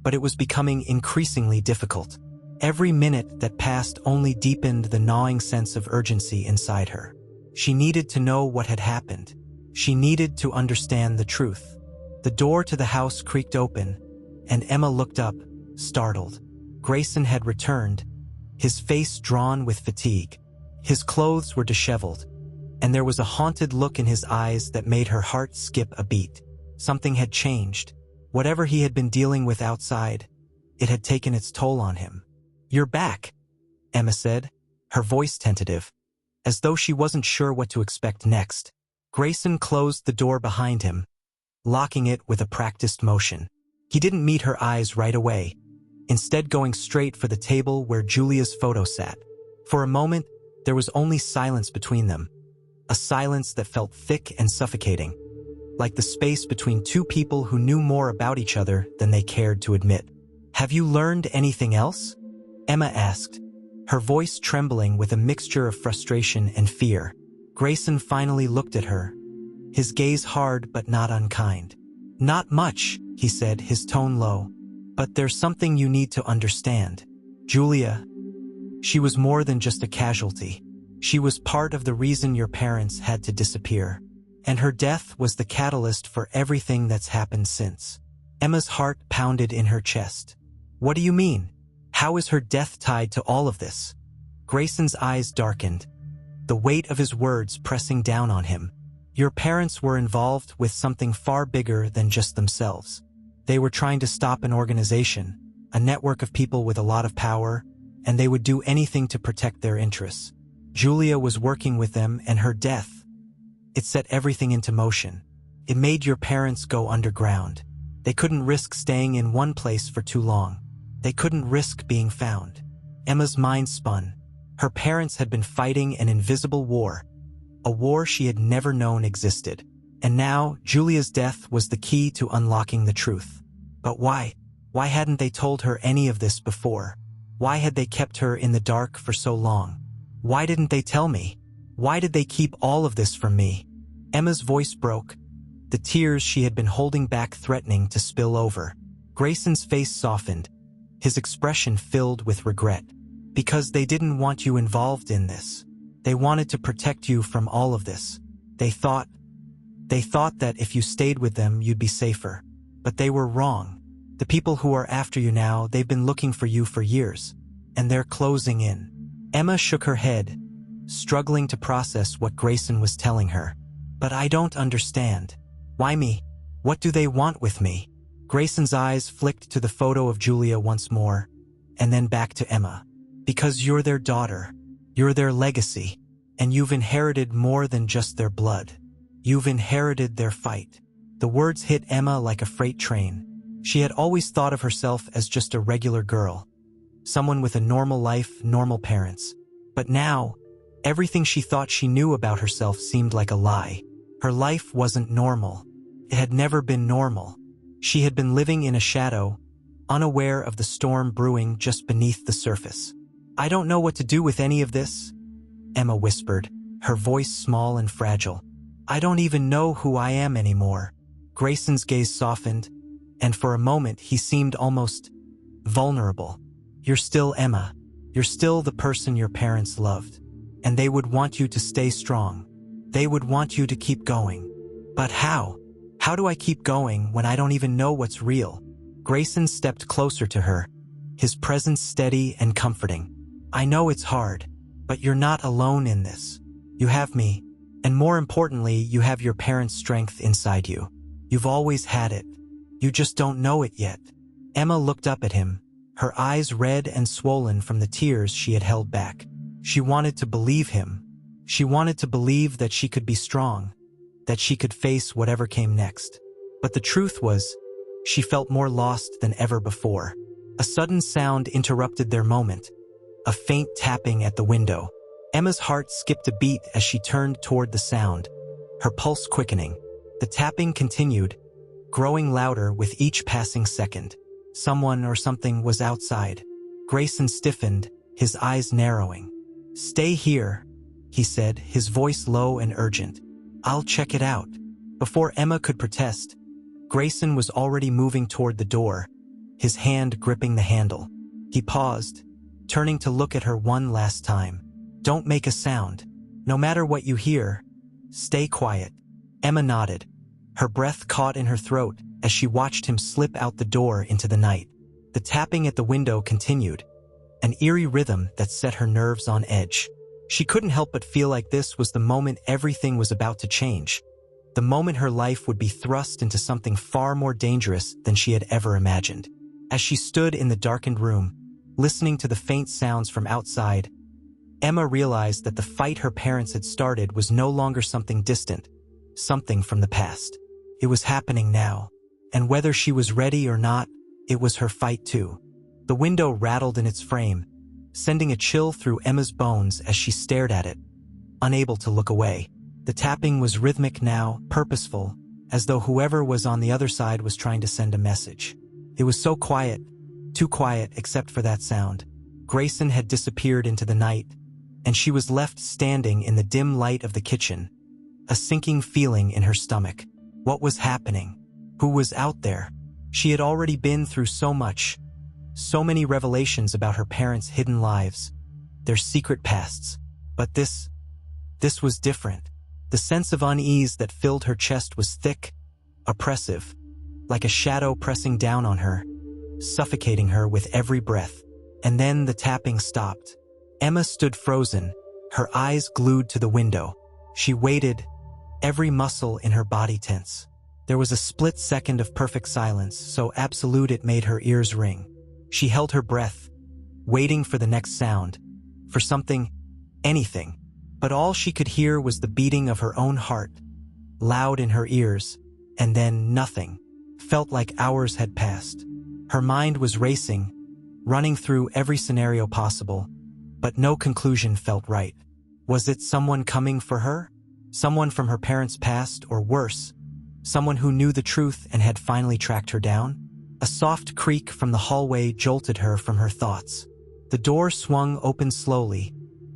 but it was becoming increasingly difficult. Every minute that passed only deepened the gnawing sense of urgency inside her. She needed to know what had happened. She needed to understand the truth. The door to the house creaked open, and Emma looked up, startled. Grayson had returned, his face drawn with fatigue. His clothes were disheveled, and there was a haunted look in his eyes that made her heart skip a beat. Something had changed. Whatever he had been dealing with outside, it had taken its toll on him. "You're back," Emma said, her voice tentative, as though she wasn't sure what to expect next. Grayson closed the door behind him, locking it with a practiced motion. He didn't meet her eyes right away, instead going straight for the table where Julia's photo sat. For a moment, there was only silence between them, a silence that felt thick and suffocating, like the space between two people who knew more about each other than they cared to admit. "Have you learned anything else?" Emma asked, her voice trembling with a mixture of frustration and fear. Grayson finally looked at her, his gaze hard but not unkind. "Not much," he said, his tone low. "But there's something you need to understand. Julia, she was more than just a casualty. She was part of the reason your parents had to disappear. And her death was the catalyst for everything that's happened since." Emma's heart pounded in her chest. "What do you mean? How is her death tied to all of this?" Grayson's eyes darkened, the weight of his words pressing down on him. "Your parents were involved with something far bigger than just themselves. They were trying to stop an organization, a network of people with a lot of power, and they would do anything to protect their interests. Julia was working with them, and her death, it set everything into motion. It made your parents go underground. They couldn't risk staying in one place for too long. They couldn't risk being found." Emma's mind spun. Her parents had been fighting an invisible war, a war she had never known existed. And now, Julia's death was the key to unlocking the truth. But why? Why hadn't they told her any of this before? Why had they kept her in the dark for so long? Why didn't they tell me? Why did they keep all of this from me? Emma's voice broke, the tears she had been holding back threatening to spill over. Grayson's face softened, his expression filled with regret. "Because they didn't want you involved in this. They wanted to protect you from all of this. They thought that if you stayed with them, you'd be safer. But they were wrong. The people who are after you now, they've been looking for you for years, and they're closing in." Emma shook her head, struggling to process what Grayson was telling her. "But I don't understand. Why me? What do they want with me?" Grayson's eyes flicked to the photo of Julia once more, and then back to Emma. "Because you're their daughter. You're their legacy, and you've inherited more than just their blood. You've inherited their fight." The words hit Emma like a freight train. She had always thought of herself as just a regular girl, someone with a normal life, normal parents. But now, everything she thought she knew about herself seemed like a lie. Her life wasn't normal. It had never been normal. She had been living in a shadow, unaware of the storm brewing just beneath the surface. "I don't know what to do with any of this," Emma whispered, her voice small and fragile. "I don't even know who I am anymore." Grayson's gaze softened, and for a moment he seemed almost vulnerable. "You're still Emma. You're still the person your parents loved. And they would want you to stay strong. They would want you to keep going. But how? How do I keep going when I don't even know what's real?" Grayson stepped closer to her, his presence steady and comforting. "I know it's hard, but you're not alone in this. You have me, and more importantly, you have your parents' strength inside you. You've always had it. You just don't know it yet." Emma looked up at him, her eyes red and swollen from the tears she had held back. She wanted to believe him. She wanted to believe that she could be strong, that she could face whatever came next. But the truth was, she felt more lost than ever before. A sudden sound interrupted their moment, a faint tapping at the window. Emma's heart skipped a beat as she turned toward the sound, her pulse quickening. The tapping continued, growing louder with each passing second. Someone or something was outside. Grayson stiffened, his eyes narrowing. "Stay here," he said, his voice low and urgent. "I'll check it out." Before Emma could protest, Grayson was already moving toward the door, his hand gripping the handle. He paused, turning to look at her one last time. "Don't make a sound. No matter what you hear, stay quiet." Emma nodded, her breath caught in her throat as she watched him slip out the door into the night. The tapping at the window continued, an eerie rhythm that set her nerves on edge. She couldn't help but feel like this was the moment everything was about to change, the moment her life would be thrust into something far more dangerous than she had ever imagined. As she stood in the darkened room, listening to the faint sounds from outside, Emma realized that the fight her parents had started was no longer something distant, something from the past. It was happening now, and whether she was ready or not, it was her fight too. The window rattled in its frame, sending a chill through Emma's bones as she stared at it, unable to look away. The tapping was rhythmic now, purposeful, as though whoever was on the other side was trying to send a message. It was so quiet, too quiet except for that sound. Grayson had disappeared into the night, and she was left standing in the dim light of the kitchen, a sinking feeling in her stomach. What was happening? Who was out there? She had already been through so much, so many revelations about her parents' hidden lives, their secret pasts. But this was different. The sense of unease that filled her chest was thick, oppressive, like a shadow pressing down on her, suffocating her with every breath. And then the tapping stopped. Emma stood frozen, her eyes glued to the window. She waited, every muscle in her body tense. There was a split second of perfect silence, so absolute it made her ears ring. She held her breath, waiting for the next sound, for something, anything. But all she could hear was the beating of her own heart, loud in her ears, and then nothing. Felt like hours had passed. Her mind was racing, running through every scenario possible, but no conclusion felt right. Was it someone coming for her? Someone from her parents' past, or worse, someone who knew the truth and had finally tracked her down? A soft creak from the hallway jolted her from her thoughts. The door swung open slowly,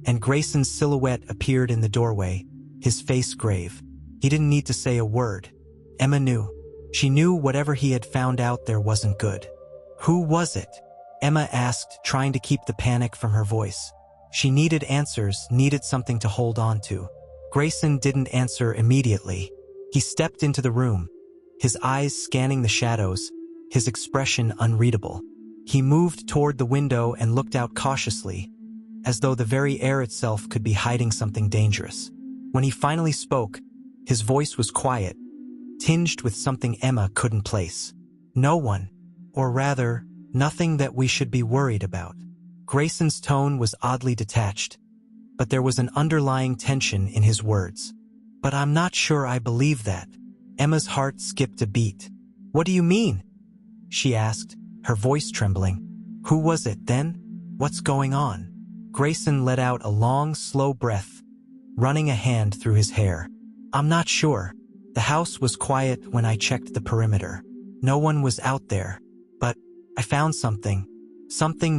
and Grayson's silhouette appeared in the doorway, his face grave. He didn't need to say a word. Emma knew. She knew whatever he had found out there wasn't good. Who was it? Emma asked, trying to keep the panic from her voice. She needed answers, needed something to hold on to. Grayson didn't answer immediately. He stepped into the room, his eyes scanning the shadows, his expression unreadable. He moved toward the window and looked out cautiously, as though the very air itself could be hiding something dangerous. When he finally spoke, his voice was quiet, tinged with something Emma couldn't place. "No one, or rather, nothing that we should be worried about." Grayson's tone was oddly detached, but there was an underlying tension in his words. "But I'm not sure I believe that." Emma's heart skipped a beat. "What do you mean?" she asked, her voice trembling. "Who was it then? What's going on?" Grayson let out a long, slow breath, running a hand through his hair. "I'm not sure. The house was quiet when I checked the perimeter. No one was out there. But I found something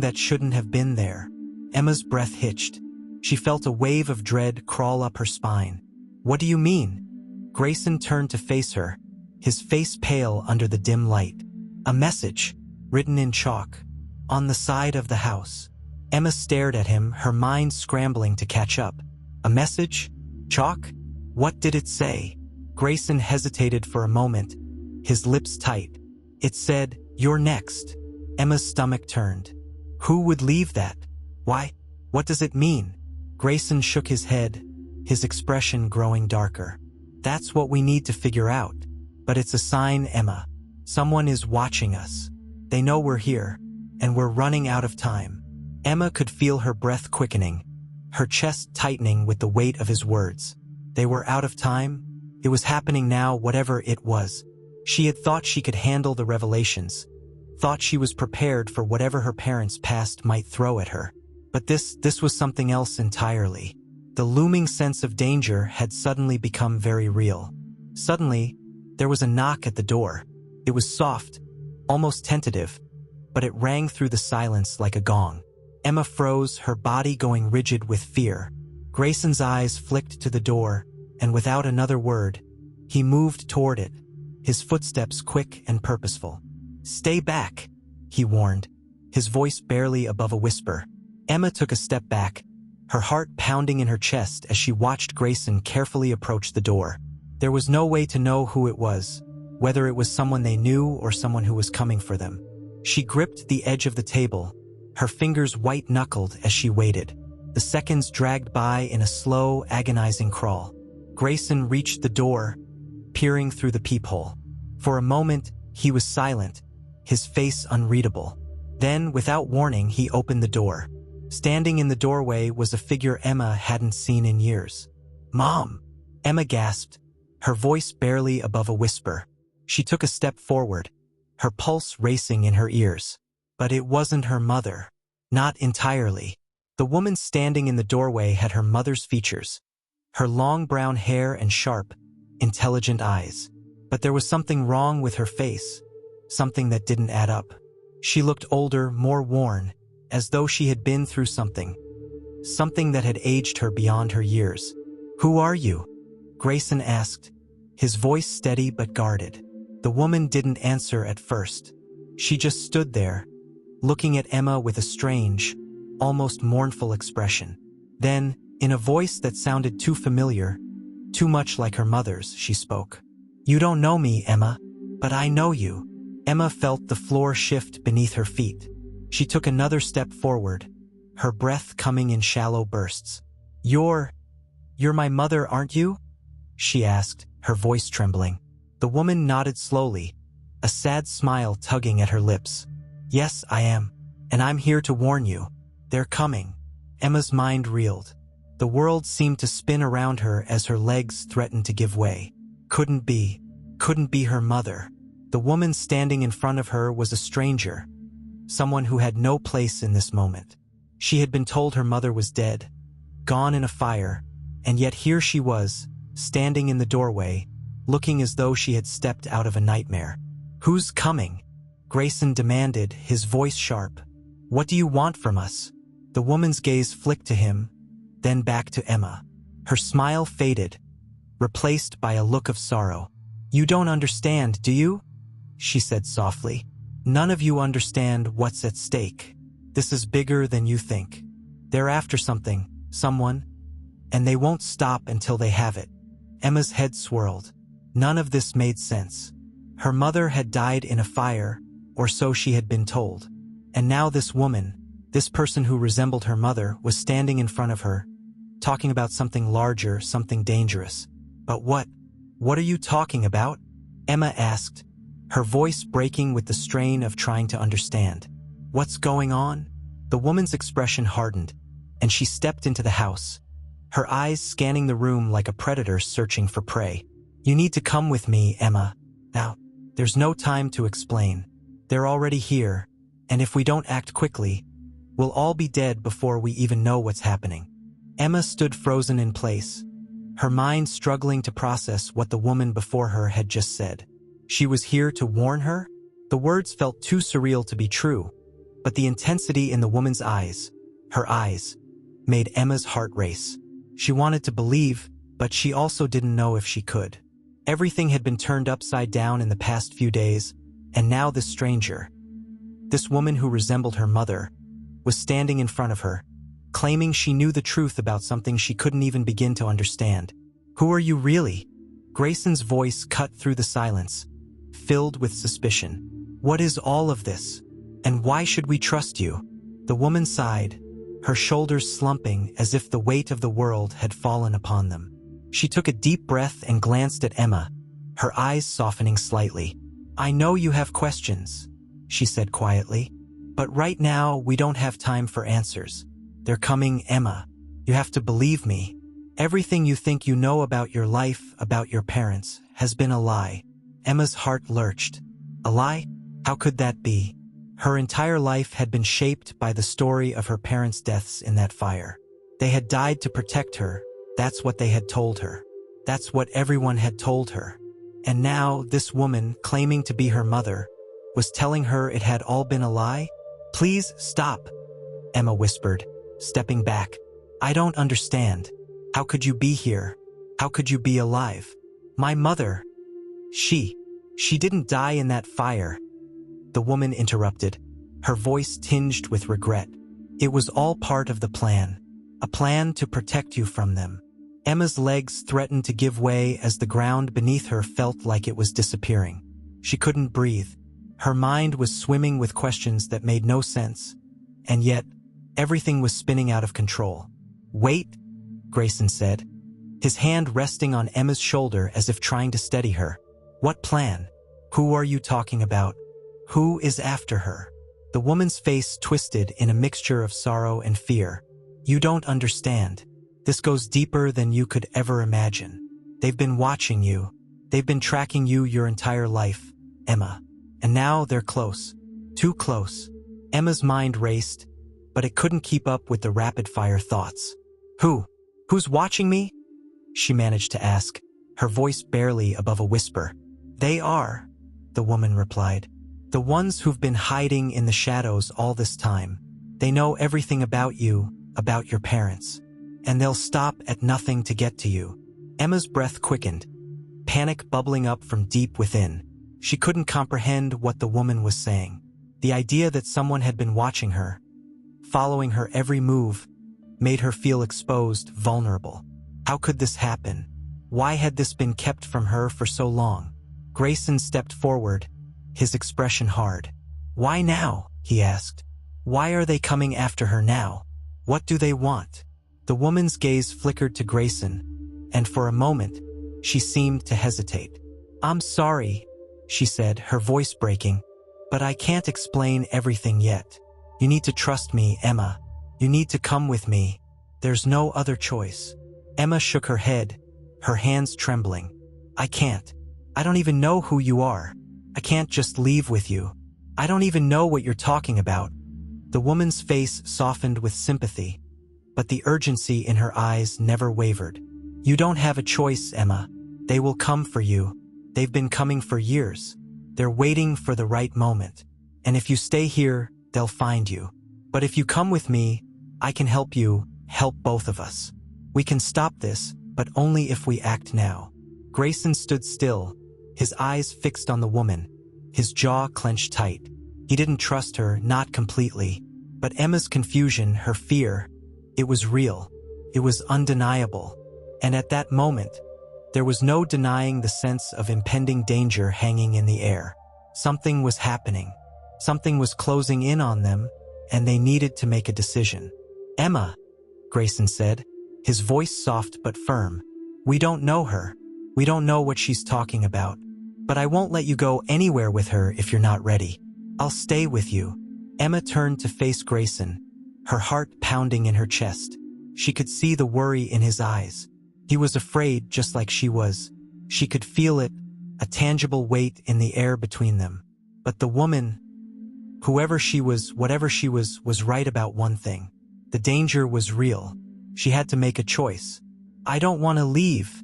that shouldn't have been there." Emma's breath hitched. She felt a wave of dread crawl up her spine. "What do you mean?" Grayson turned to face her, his face pale under the dim light. "A message, written in chalk, on the side of the house." Emma stared at him, her mind scrambling to catch up. "A message? Chalk? What did it say?" Grayson hesitated for a moment, his lips tight. "It said, 'You're next.'" Emma's stomach turned. "Who would leave that? Why? What does it mean?" Grayson shook his head, his expression growing darker. "That's what we need to figure out. But it's a sign, Emma. Someone is watching us. They know we're here, and we're running out of time." Emma could feel her breath quickening, her chest tightening with the weight of his words. They were out of time? It was happening now, whatever it was. She had thought she could handle the revelations, thought she was prepared for whatever her parents' past might throw at her. But this was something else entirely. The looming sense of danger had suddenly become very real. Suddenly, there was a knock at the door. It was soft, almost tentative, but it rang through the silence like a gong. Emma froze, her body going rigid with fear. Grayson's eyes flicked to the door, and without another word, he moved toward it, his footsteps quick and purposeful. "Stay back," he warned, his voice barely above a whisper. Emma took a step back, her heart pounding in her chest as she watched Grayson carefully approach the door. There was no way to know who it was, whether it was someone they knew or someone who was coming for them. She gripped the edge of the table, her fingers white-knuckled as she waited. The seconds dragged by in a slow, agonizing crawl. Grayson reached the door, peering through the peephole. For a moment, he was silent, his face unreadable. Then, without warning, he opened the door. Standing in the doorway was a figure Emma hadn't seen in years. "Mom!" Emma gasped, her voice barely above a whisper. She took a step forward, her pulse racing in her ears. But it wasn't her mother. Not entirely. The woman standing in the doorway had her mother's features. Her long brown hair and sharp, intelligent eyes. But there was something wrong with her face. Something that didn't add up. She looked older, more worn, as though she had been through something. Something that had aged her beyond her years. "Who are you?" Grayson asked, his voice steady but guarded. The woman didn't answer at first. She just stood there, looking at Emma with a strange, almost mournful expression. Then, in a voice that sounded too familiar, too much like her mother's, she spoke. "You don't know me, Emma, but I know you." Emma felt the floor shift beneath her feet. She took another step forward, her breath coming in shallow bursts. You're my mother, aren't you?" she asked, her voice trembling. The woman nodded slowly, a sad smile tugging at her lips. "Yes, I am, and I'm here to warn you. They're coming." Emma's mind reeled. The world seemed to spin around her as her legs threatened to give way. Couldn't be her mother. The woman standing in front of her was a stranger, someone who had no place in this moment. She had been told her mother was dead, gone in a fire, and yet here she was, standing in the doorway, looking as though she had stepped out of a nightmare. "Who's coming?" Grayson demanded, his voice sharp. "What do you want from us?" The woman's gaze flicked to him, then back to Emma. Her smile faded, replaced by a look of sorrow. "You don't understand, do you?" she said softly. "None of you understand what's at stake. This is bigger than you think. They're after something, someone, and they won't stop until they have it." Emma's head swirled. None of this made sense. Her mother had died in a fire, or so she had been told. And now this woman, this person who resembled her mother, was standing in front of her, talking about something larger, something dangerous. "But what? What are you talking about?" Emma asked, her voice breaking with the strain of trying to understand. "What's going on?" The woman's expression hardened, and she stepped into the house, her eyes scanning the room like a predator searching for prey. "You need to come with me, Emma. Now, there's no time to explain. They're already here, and if we don't act quickly, we'll all be dead before we even know what's happening." Emma stood frozen in place, her mind struggling to process what the woman before her had just said. She was here to warn her? The words felt too surreal to be true, but the intensity in the woman's eyes, her eyes, made Emma's heart race. She wanted to believe, but she also didn't know if she could. Everything had been turned upside down in the past few days, and now this stranger, this woman who resembled her mother, was standing in front of her, claiming she knew the truth about something she couldn't even begin to understand. "Who are you really?" Grayson's voice cut through the silence, filled with suspicion. "What is all of this? And why should we trust you?" The woman sighed, her shoulders slumping as if the weight of the world had fallen upon them. She took a deep breath and glanced at Emma, her eyes softening slightly. "I know you have questions," she said quietly, "but right now we don't have time for answers. They're coming, Emma. You have to believe me. Everything you think you know about your life, about your parents, has been a lie." Emma's heart lurched. A lie? How could that be? Her entire life had been shaped by the story of her parents' deaths in that fire. They had died to protect her. That's what they had told her. That's what everyone had told her. And now, this woman, claiming to be her mother, was telling her it had all been a lie? "Please, stop," Emma whispered, stepping back. "I don't understand. How could you be here? How could you be alive? My mother, she didn't die in that fire." The woman interrupted, her voice tinged with regret. It was all part of the plan. A plan to protect you from them. Emma's legs threatened to give way as the ground beneath her felt like it was disappearing. She couldn't breathe. Her mind was swimming with questions that made no sense. And yet, everything was spinning out of control. "Wait," Grayson said, his hand resting on Emma's shoulder as if trying to steady her. "What plan? Who are you talking about? Who is after her?" The woman's face twisted in a mixture of sorrow and fear. "You don't understand. This goes deeper than you could ever imagine. They've been watching you. They've been tracking you your entire life, Emma. And now they're close. Too close." Emma's mind raced, but it couldn't keep up with the rapid-fire thoughts. Who's watching me?" she managed to ask, her voice barely above a whisper. "They are," the woman replied. "The ones who've been hiding in the shadows all this time. They know everything about you, about your parents. And they'll stop at nothing to get to you." Emma's breath quickened, panic bubbling up from deep within. She couldn't comprehend what the woman was saying. The idea that someone had been watching her, following her every move, made her feel exposed, vulnerable. How could this happen? Why had this been kept from her for so long? Grayson stepped forward, his expression hard. "Why now?" he asked. "Why are they coming after her now? What do they want?" The woman's gaze flickered to Grayson, and for a moment, she seemed to hesitate. "I'm sorry," she said, her voice breaking, "but I can't explain everything yet. You need to trust me, Emma. You need to come with me. There's no other choice." Emma shook her head, her hands trembling. "I can't. I don't even know who you are. I can't just leave with you. I don't even know what you're talking about." The woman's face softened with sympathy, but the urgency in her eyes never wavered. "You don't have a choice, Emma. They will come for you. They've been coming for years. They're waiting for the right moment. And if you stay here, they'll find you. But if you come with me, I can help you, help both of us. We can stop this, but only if we act now." Grayson stood still, his eyes fixed on the woman, his jaw clenched tight. He didn't trust her, not completely. But Emma's confusion, her fear, it was real. It was undeniable. And at that moment, there was no denying the sense of impending danger hanging in the air. Something was happening. Something was closing in on them, and they needed to make a decision. "Emma," Grayson said, his voice soft but firm. "We don't know her. We don't know what she's talking about. But I won't let you go anywhere with her if you're not ready. I'll stay with you." Emma turned to face Grayson, her heart pounding in her chest. She could see the worry in his eyes. He was afraid just like she was. She could feel it, a tangible weight in the air between them. But the woman, whoever she was, whatever she was right about one thing. The danger was real. She had to make a choice. "I don't want to leave,"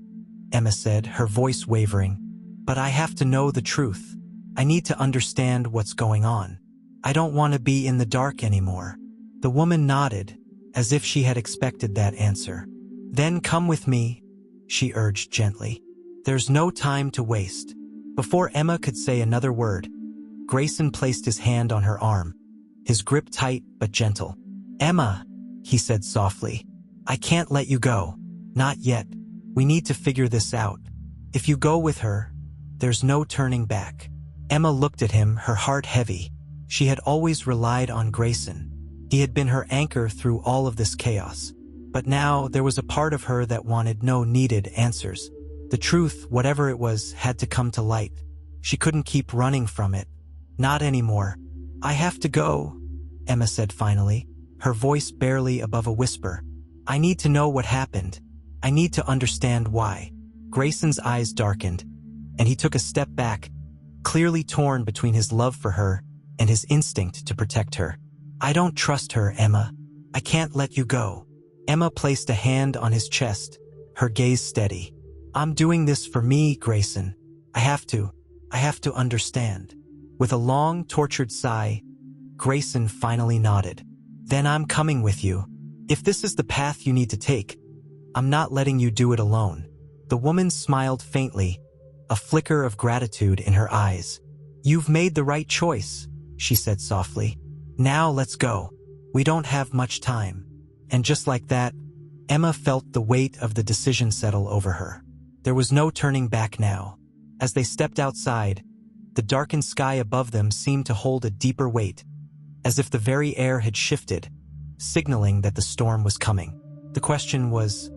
Emma said, her voice wavering. "But I have to know the truth. I need to understand what's going on. I don't want to be in the dark anymore." The woman nodded, as if she had expected that answer. "Then come with me," she urged gently. "There's no time to waste." Before Emma could say another word, Grayson placed his hand on her arm, his grip tight but gentle. "Emma," he said softly, "I can't let you go. Not yet. We need to figure this out. If you go with her, there's no turning back." Emma looked at him, her heart heavy. She had always relied on Grayson. He had been her anchor through all of this chaos. But now there was a part of her that wanted no needed answers. The truth, whatever it was, had to come to light. She couldn't keep running from it. Not anymore. "I have to go," Emma said finally, her voice barely above a whisper. "I need to know what happened. I need to understand why." Grayson's eyes darkened, and he took a step back, clearly torn between his love for her and his instinct to protect her. "I don't trust her, Emma. I can't let you go." Emma placed a hand on his chest, her gaze steady. "I'm doing this for me, Grayson. I have to understand." With a long, tortured sigh, Grayson finally nodded. "Then I'm coming with you. If this is the path you need to take, I'm not letting you do it alone." The woman smiled faintly, a flicker of gratitude in her eyes. "You've made the right choice," she said softly. "Now let's go. We don't have much time. And just like that, Emma felt the weight of the decision settle over her. There was no turning back now. As they stepped outside, the darkened sky above them seemed to hold a deeper weight, as if the very air had shifted, signaling that the storm was coming. The question was,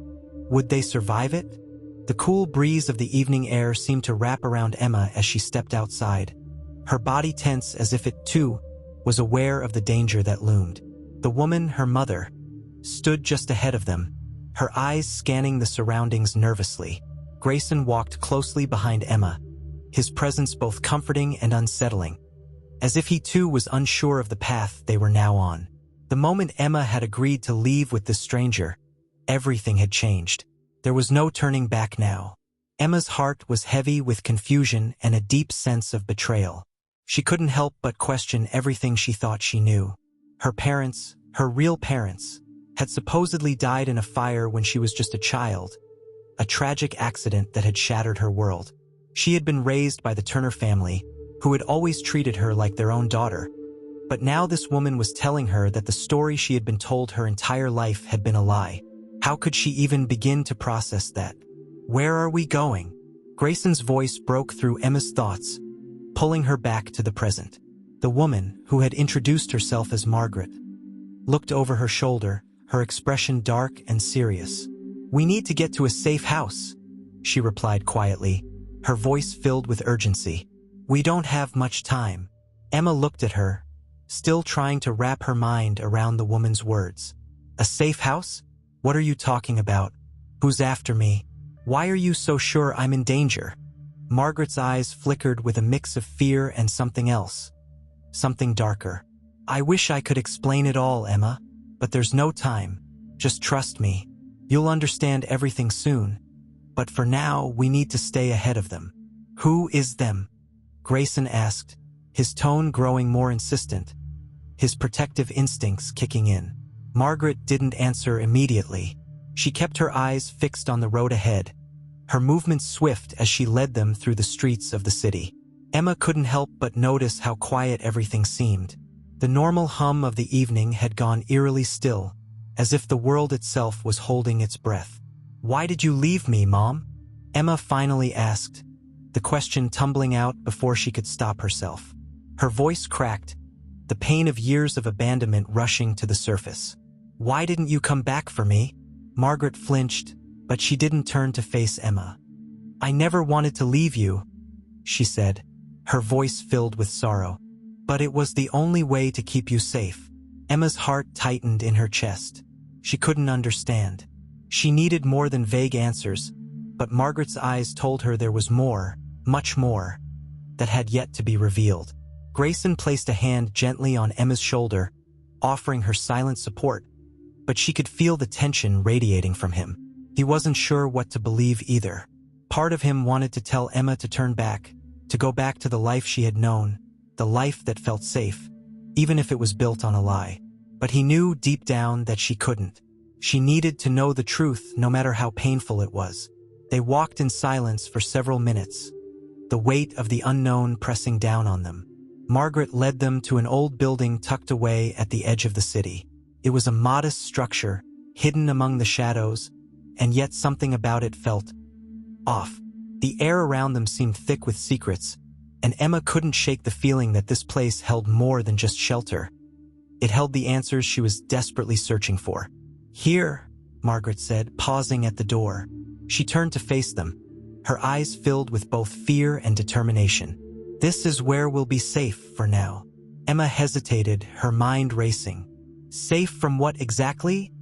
would they survive it? The cool breeze of the evening air seemed to wrap around Emma as she stepped outside, her body tense as if it, too, was aware of the danger that loomed. The woman, her mother, stood just ahead of them, her eyes scanning the surroundings nervously. Grayson walked closely behind Emma, his presence both comforting and unsettling, as if he too was unsure of the path they were now on. The moment Emma had agreed to leave with this stranger, everything had changed. There was no turning back now. Emma's heart was heavy with confusion and a deep sense of betrayal. She couldn't help but question everything she thought she knew. Her parents, her real parents, had supposedly died in a fire when she was just a child, a tragic accident that had shattered her world. She had been raised by the Turner family, who had always treated her like their own daughter. But now this woman was telling her that the story she had been told her entire life had been a lie. How could she even begin to process that? Where are we going? Grayson's voice broke through Emma's thoughts, pulling her back to the present. The woman, who had introduced herself as Margaret, looked over her shoulder, her expression dark and serious. "We need to get to a safe house," she replied quietly, her voice filled with urgency. "We don't have much time." Emma looked at her, still trying to wrap her mind around the woman's words. "A safe house? What are you talking about? Who's after me? Why are you so sure I'm in danger?" Margaret's eyes flickered with a mix of fear and something else. Something darker. "I wish I could explain it all, Emma, but there's no time. Just trust me. You'll understand everything soon. But for now, we need to stay ahead of them." "Who is them?" Grayson asked, his tone growing more insistent, his protective instincts kicking in. Margaret didn't answer immediately. She kept her eyes fixed on the road ahead, her movements swift as she led them through the streets of the city. Emma couldn't help but notice how quiet everything seemed. The normal hum of the evening had gone eerily still, as if the world itself was holding its breath. "Why did you leave me, Mom?" Emma finally asked, the question tumbling out before she could stop herself. Her voice cracked, the pain of years of abandonment rushing to the surface. "Why didn't you come back for me?" Margaret flinched, but she didn't turn to face Emma. "I never wanted to leave you," she said, her voice filled with sorrow. "But it was the only way to keep you safe." Emma's heart tightened in her chest. She couldn't understand. She needed more than vague answers, but Margaret's eyes told her there was more, much more, that had yet to be revealed. Grayson placed a hand gently on Emma's shoulder, offering her silent support, but she could feel the tension radiating from him. He wasn't sure what to believe either. Part of him wanted to tell Emma to turn back, to go back to the life she had known, the life that felt safe, even if it was built on a lie. But he knew deep down that she couldn't. She needed to know the truth no matter how painful it was. They walked in silence for several minutes, the weight of the unknown pressing down on them. Margaret led them to an old building tucked away at the edge of the city. It was a modest structure, hidden among the shadows, and yet something about it felt off. The air around them seemed thick with secrets, and Emma couldn't shake the feeling that this place held more than just shelter. It held the answers she was desperately searching for. "Here," Margaret said, pausing at the door. She turned to face them, her eyes filled with both fear and determination. "This is where we'll be safe for now." Emma hesitated, her mind racing. "Safe from what exactly?"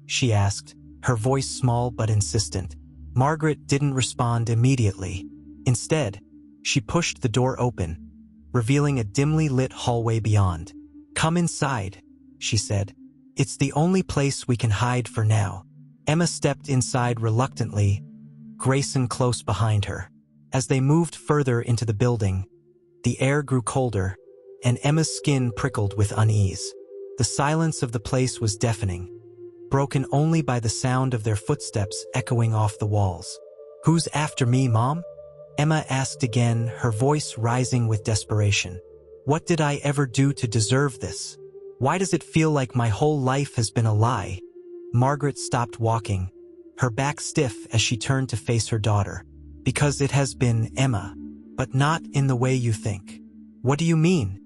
she asked, her voice small but insistent. Margaret didn't respond immediately. Instead, she pushed the door open, revealing a dimly lit hallway beyond. "Come inside," she said. "It's the only place we can hide for now." Emma stepped inside reluctantly, Grayson close behind her. As they moved further into the building, the air grew colder, and Emma's skin prickled with unease. The silence of the place was deafening, broken only by the sound of their footsteps echoing off the walls. "Who's after me, Mom?" Emma asked again, her voice rising with desperation. "What did I ever do to deserve this?" Why does it feel like my whole life has been a lie? Margaret stopped walking, her back stiff as she turned to face her daughter. Because it has been, Emma, but not in the way you think. What do you mean?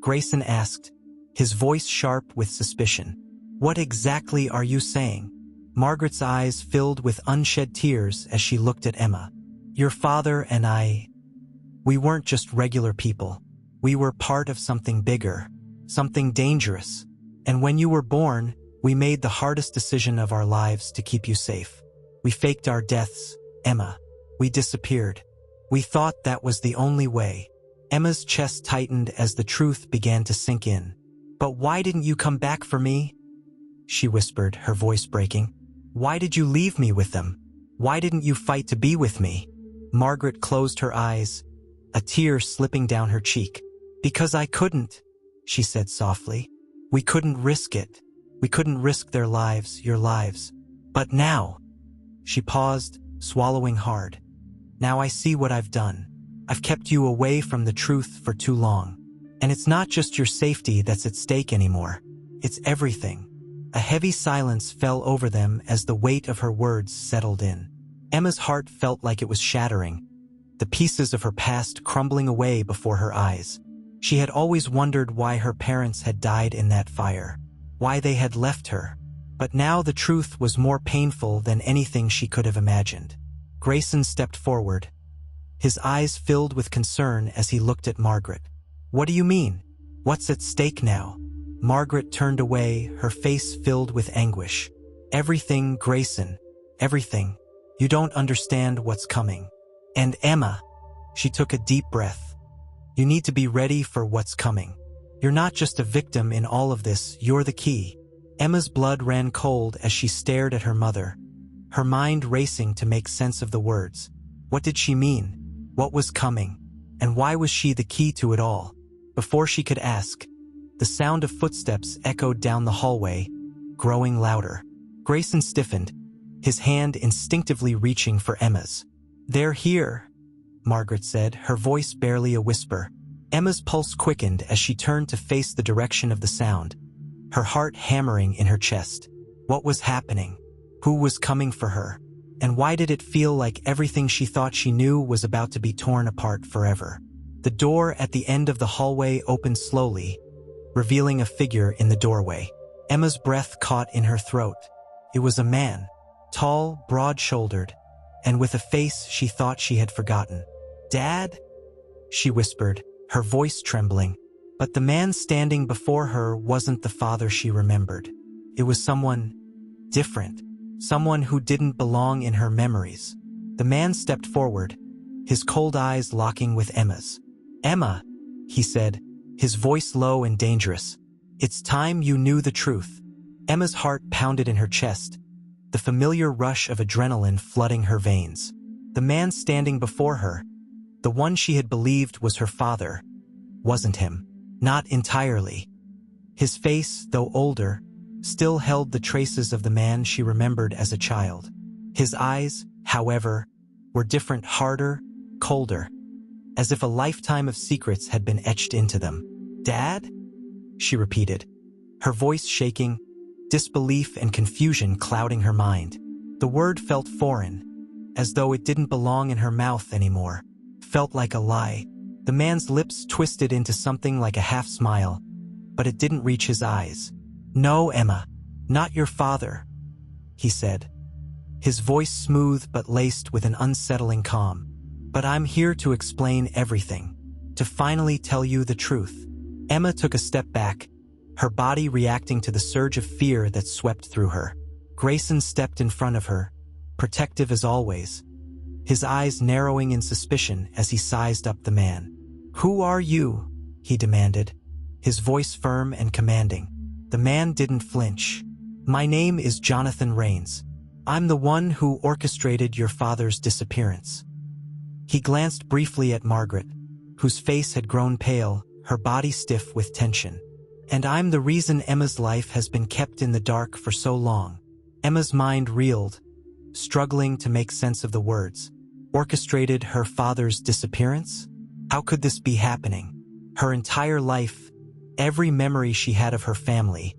Grayson asked, his voice sharp with suspicion. What exactly are you saying? Margaret's eyes filled with unshed tears as she looked at Emma. Your father and I, we weren't just regular people. We were part of something bigger, something dangerous. And when you were born, we made the hardest decision of our lives to keep you safe. We faked our deaths, Emma. We disappeared. We thought that was the only way. Emma's chest tightened as the truth began to sink in. But why didn't you come back for me? She whispered, her voice breaking. Why did you leave me with them? Why didn't you fight to be with me? Margaret closed her eyes, a tear slipping down her cheek. Because I couldn't, she said softly. We couldn't risk it. We couldn't risk their lives, your lives. But now, she paused, swallowing hard. Now I see what I've done. I've kept you away from the truth for too long. And it's not just your safety that's at stake anymore. It's everything. A heavy silence fell over them as the weight of her words settled in. Emma's heart felt like it was shattering, the pieces of her past crumbling away before her eyes. She had always wondered why her parents had died in that fire, why they had left her. But now the truth was more painful than anything she could have imagined. Grayson stepped forward, his eyes filled with concern as he looked at Margaret. What do you mean? What's at stake now? Margaret turned away, her face filled with anguish. Everything, Grayson. Everything. You don't understand what's coming. And Emma, she took a deep breath. You need to be ready for what's coming. You're not just a victim in all of this, you're the key. Emma's blood ran cold as she stared at her mother, her mind racing to make sense of the words. What did she mean? What was coming? And why was she the key to it all? Before she could ask, the sound of footsteps echoed down the hallway, growing louder. Grayson stiffened, his hand instinctively reaching for Emma's. They're here, Margaret said, her voice barely a whisper. Emma's pulse quickened as she turned to face the direction of the sound, her heart hammering in her chest. What was happening? Who was coming for her? And why did it feel like everything she thought she knew was about to be torn apart forever? The door at the end of the hallway opened slowly, revealing a figure in the doorway. Emma's breath caught in her throat. It was a man, tall, broad-shouldered, and with a face she thought she had forgotten. Dad? She whispered, her voice trembling. But the man standing before her wasn't the father she remembered. It was someone different, someone who didn't belong in her memories. The man stepped forward, his cold eyes locking with Emma's. Emma, he said, his voice low and dangerous. It's time you knew the truth. Emma's heart pounded in her chest, the familiar rush of adrenaline flooding her veins. The man standing before her, the one she had believed was her father, wasn't him. Not entirely. His face, though older, still held the traces of the man she remembered as a child. His eyes, however, were different, harder, colder, as if a lifetime of secrets had been etched into them. Dad? She repeated, her voice shaking, disbelief and confusion clouding her mind. The word felt foreign, as though it didn't belong in her mouth anymore. Felt like a lie. The man's lips twisted into something like a half-smile, but it didn't reach his eyes. No, Emma, not your father, he said, his voice smooth but laced with an unsettling calm. But I'm here to explain everything, to finally tell you the truth. Emma took a step back, her body reacting to the surge of fear that swept through her. Grayson stepped in front of her, protective as always, his eyes narrowing in suspicion as he sized up the man. Who are you? He demanded, his voice firm and commanding. The man didn't flinch. My name is Jonathan Rains. I'm the one who orchestrated your father's disappearance. He glanced briefly at Margaret, whose face had grown pale, her body stiff with tension. And I'm the reason Emma's life has been kept in the dark for so long. Emma's mind reeled, struggling to make sense of the words. Orchestrated her father's disappearance? How could this be happening? Her entire life, Every memory she had of her family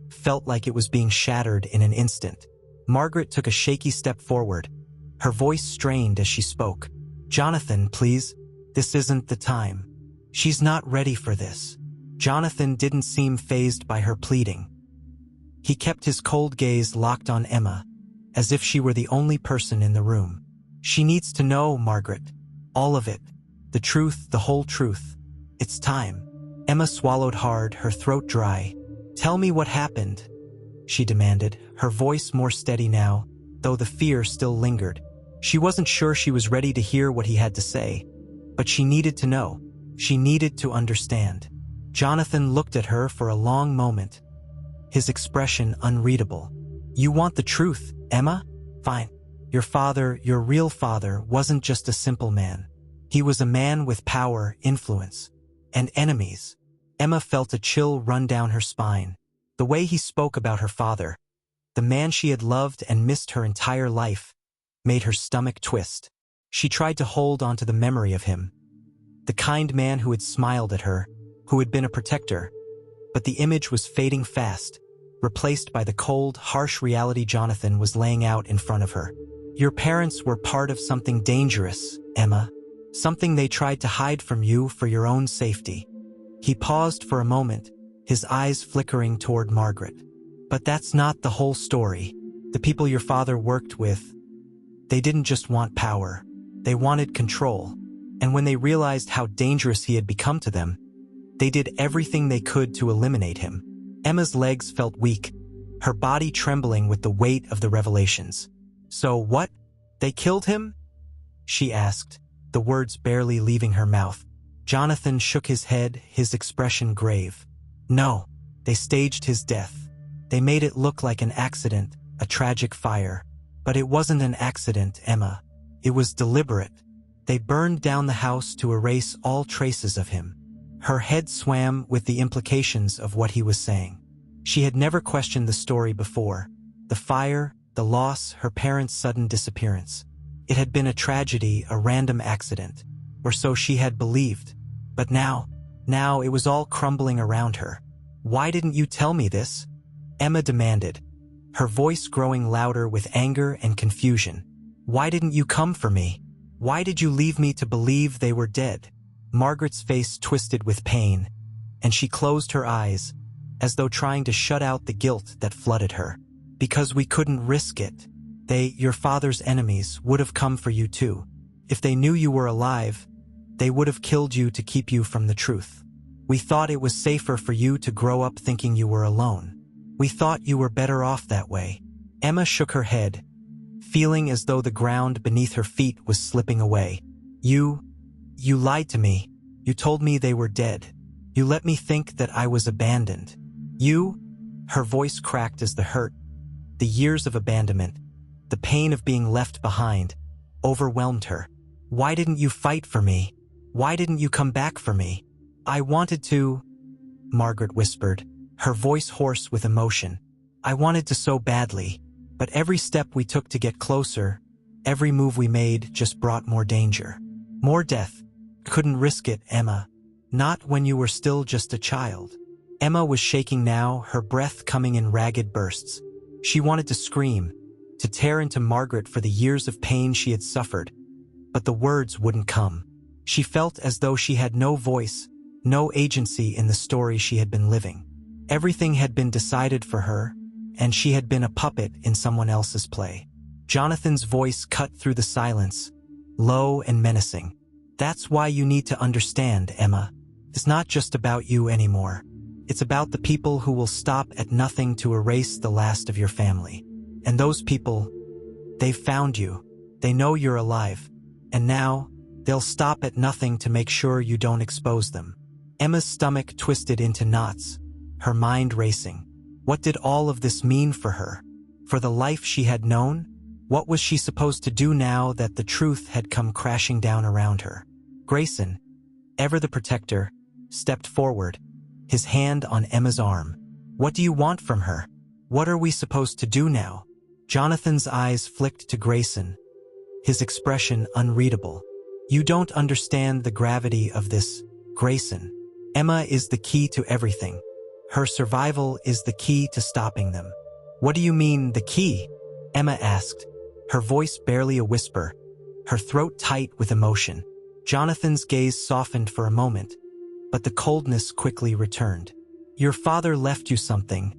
felt like it was being shattered in an instant. Margaret took a shaky step forward, her voice strained as she spoke. "Jonathan, please, this isn't the time. She's not ready for this." Jonathan didn't seem fazed by her pleading. He kept his cold gaze locked on Emma, as if she were the only person in the room. "She needs to know, Margaret. All of it. The truth, the whole truth. It's time." Emma swallowed hard, her throat dry. "Tell me what happened," she demanded, her voice more steady now, though the fear still lingered. She wasn't sure she was ready to hear what he had to say, but she needed to know. She needed to understand. Jonathan looked at her for a long moment, his expression unreadable. "You want the truth, Emma? Fine. Your father, your real father, wasn't just a simple man. He was a man with power, influence, and enemies." Emma felt a chill run down her spine. The way he spoke about her father, the man she had loved and missed her entire life, made her stomach twist. She tried to hold on to the memory of him, the kind man who had smiled at her, who had been a protector, but the image was fading fast, replaced by the cold, harsh reality Jonathan was laying out in front of her. "Your parents were part of something dangerous, Emma. Something they tried to hide from you for your own safety." He paused for a moment, his eyes flickering toward Margaret. "But that's not the whole story. The people your father worked with, they didn't just want power. They wanted control. And when they realized how dangerous he had become to them, they did everything they could to eliminate him." Emma's legs felt weak, her body trembling with the weight of the revelations. "So what? They killed him?" she asked, the words barely leaving her mouth. Jonathan shook his head, his expression grave. "No, they staged his death. They made it look like an accident, a tragic fire. But it wasn't an accident, Emma. It was deliberate. They burned down the house to erase all traces of him." Her head swam with the implications of what he was saying. She had never questioned the story before. The fire, the loss, her parents' sudden disappearance. It had been a tragedy, a random accident, or so she had believed. But now it was all crumbling around her. "Why didn't you tell me this?" Emma demanded, her voice growing louder with anger and confusion. "Why didn't you come for me? Why did you leave me to believe they were dead?" Margaret's face twisted with pain, and she closed her eyes, as though trying to shut out the guilt that flooded her. "Because we couldn't risk it. Your father's enemies, would have come for you too. If they knew you were alive, they would have killed you to keep you from the truth. We thought it was safer for you to grow up thinking you were alone. We thought you were better off that way." Emma shook her head, feeling as though the ground beneath her feet was slipping away. You lied to me. You told me they were dead. You let me think that I was abandoned. Her voice cracked as the hurt, the years of abandonment, the pain of being left behind, overwhelmed her. "Why didn't you fight for me? Why didn't you come back for me?" "I wanted to," Margaret whispered, her voice hoarse with emotion. "I wanted to so badly, but every step we took to get closer, every move we made just brought more danger. More death. Couldn't risk it, Emma. Not when you were still just a child." Emma was shaking now, her breath coming in ragged bursts. She wanted to scream, to tear into Margaret for the years of pain she had suffered, but the words wouldn't come. She felt as though she had no voice, no agency in the story she had been living. Everything had been decided for her, and she had been a puppet in someone else's play. Jonathan's voice cut through the silence, low and menacing. "That's why you need to understand, Emma. It's not just about you anymore. It's about the people who will stop at nothing to erase the last of your family. And those people, they've found you. They know you're alive. And now, they'll stop at nothing to make sure you don't expose them." Emma's stomach twisted into knots, her mind racing. What did all of this mean for her? For the life she had known? What was she supposed to do now that the truth had come crashing down around her? Grayson, ever the protector, stepped forward, his hand on Emma's arm. "What do you want from her? What are we supposed to do now?" Jonathan's eyes flicked to Grayson, his expression unreadable. "You don't understand the gravity of this, Grayson. Emma is the key to everything. Her survival is the key to stopping them. What do you mean, the key? Emma asked, her voice barely a whisper, her throat tight with emotion. Jonathan's gaze softened for a moment, but the coldness quickly returned. Your father left you something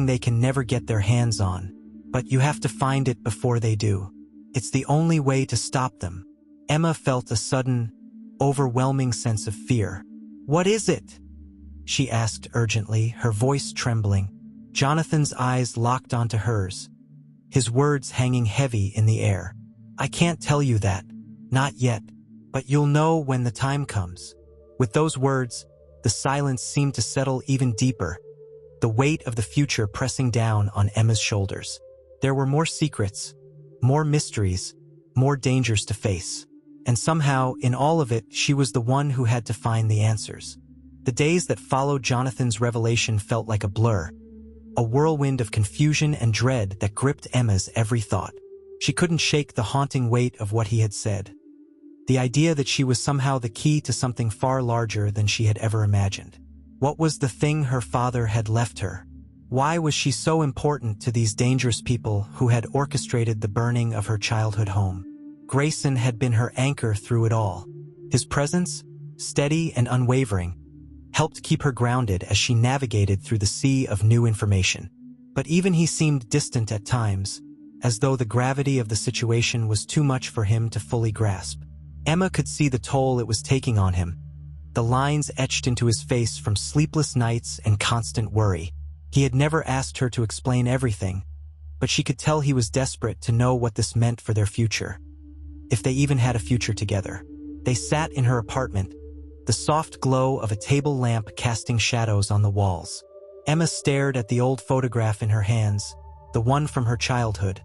they can never get their hands on, but you have to find it before they do. It's the only way to stop them. Emma felt a sudden, overwhelming sense of fear. What is it? She asked urgently, her voice trembling. Jonathan's eyes locked onto hers, his words hanging heavy in the air. I can't tell you that. Not yet. But you'll know when the time comes. With those words, the silence seemed to settle even deeper, the weight of the future pressing down on Emma's shoulders. There were more secrets, more mysteries, more dangers to face. And somehow, in all of it, she was the one who had to find the answers. The days that followed Jonathan's revelation felt like a blur, a whirlwind of confusion and dread that gripped Emma's every thought. She couldn't shake the haunting weight of what he had said. The idea that she was somehow the key to something far larger than she had ever imagined. What was the thing her father had left her? Why was she so important to these dangerous people who had orchestrated the burning of her childhood home? Grayson had been her anchor through it all. His presence, steady and unwavering, helped keep her grounded as she navigated through the sea of new information. But even he seemed distant at times, as though the gravity of the situation was too much for him to fully grasp. Emma could see the toll it was taking on him, the lines etched into his face from sleepless nights and constant worry. He had never asked her to explain everything, but she could tell he was desperate to know what this meant for their future, if they even had a future together. They sat in her apartment, the soft glow of a table lamp casting shadows on the walls. Emma stared at the old photograph in her hands, the one from her childhood,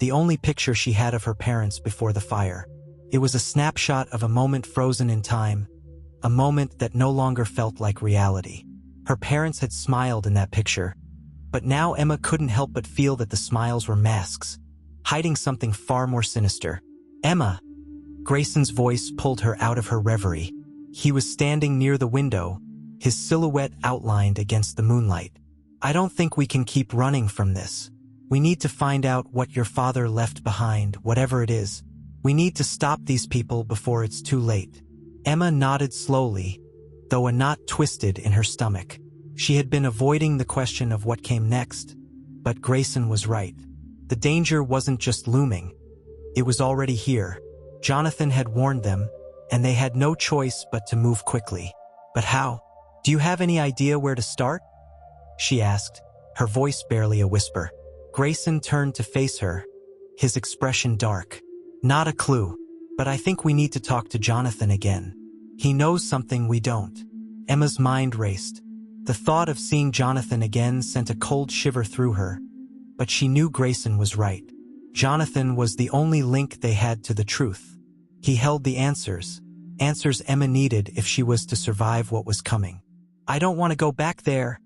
the only picture she had of her parents before the fire. It was a snapshot of a moment frozen in time, a moment that no longer felt like reality. Her parents had smiled in that picture, but now Emma couldn't help but feel that the smiles were masks, hiding something far more sinister. Emma! Grayson's voice pulled her out of her reverie. He was standing near the window, his silhouette outlined against the moonlight. I don't think we can keep running from this. We need to find out what your father left behind, whatever it is. We need to stop these people before it's too late. Emma nodded slowly, though a knot twisted in her stomach. She had been avoiding the question of what came next, but Grayson was right. The danger wasn't just looming. It was already here. Jonathan had warned them, and they had no choice but to move quickly. But how? Do you have any idea where to start? She asked, her voice barely a whisper. Grayson turned to face her, his expression dark. Not a clue, but I think we need to talk to Jonathan again. He knows something we don't. Emma's mind raced. The thought of seeing Jonathan again sent a cold shiver through her, but she knew Grayson was right. Jonathan was the only link they had to the truth. He held the answers Emma needed if she was to survive what was coming. I don't want to go back there,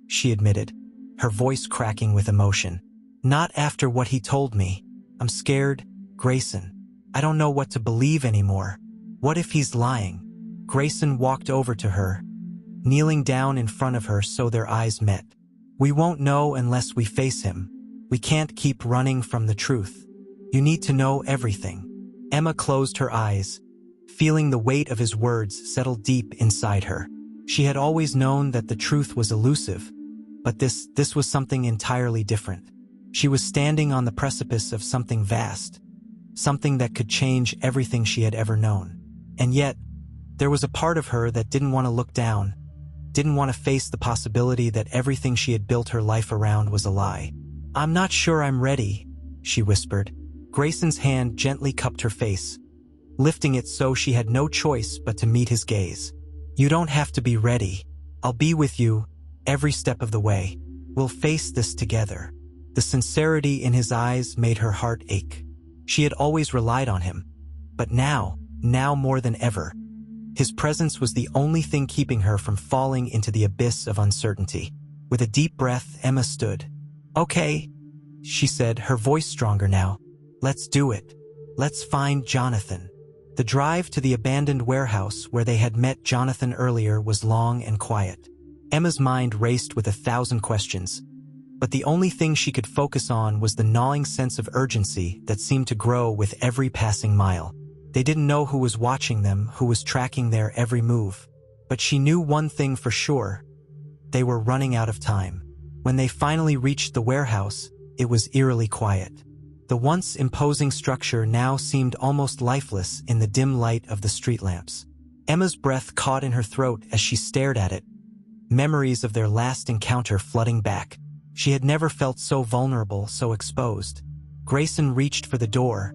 she admitted, her voice cracking with emotion. Not after what he told me. I'm scared, Grayson. I don't know what to believe anymore. What if he's lying? Grayson walked over to her, kneeling down in front of her so their eyes met. We won't know unless we face him. We can't keep running from the truth. You need to know everything. Emma closed her eyes, feeling the weight of his words settle deep inside her. She had always known that the truth was elusive, but this was something entirely different. She was standing on the precipice of something vast, something that could change everything she had ever known. And yet, there was a part of her that didn't want to look down, didn't want to face the possibility that everything she had built her life around was a lie. I'm not sure I'm ready, she whispered. Grayson's hand gently cupped her face, lifting it so she had no choice but to meet his gaze. You don't have to be ready. I'll be with you every step of the way. We'll face this together. The sincerity in his eyes made her heart ache. She had always relied on him, but now more than ever, his presence was the only thing keeping her from falling into the abyss of uncertainty. With a deep breath, Emma stood. Okay, she said, her voice stronger now. Let's do it. Let's find Jonathan. The drive to the abandoned warehouse where they had met Jonathan earlier was long and quiet. Emma's mind raced with 1,000 questions, but the only thing she could focus on was the gnawing sense of urgency that seemed to grow with every passing mile. They didn't know who was watching them, who was tracking their every move. But she knew one thing for sure. They were running out of time. When they finally reached the warehouse, it was eerily quiet. The once imposing structure now seemed almost lifeless in the dim light of the street lamps. Emma's breath caught in her throat as she stared at it, memories of their last encounter flooding back. She had never felt so vulnerable, so exposed. Grayson reached for the door,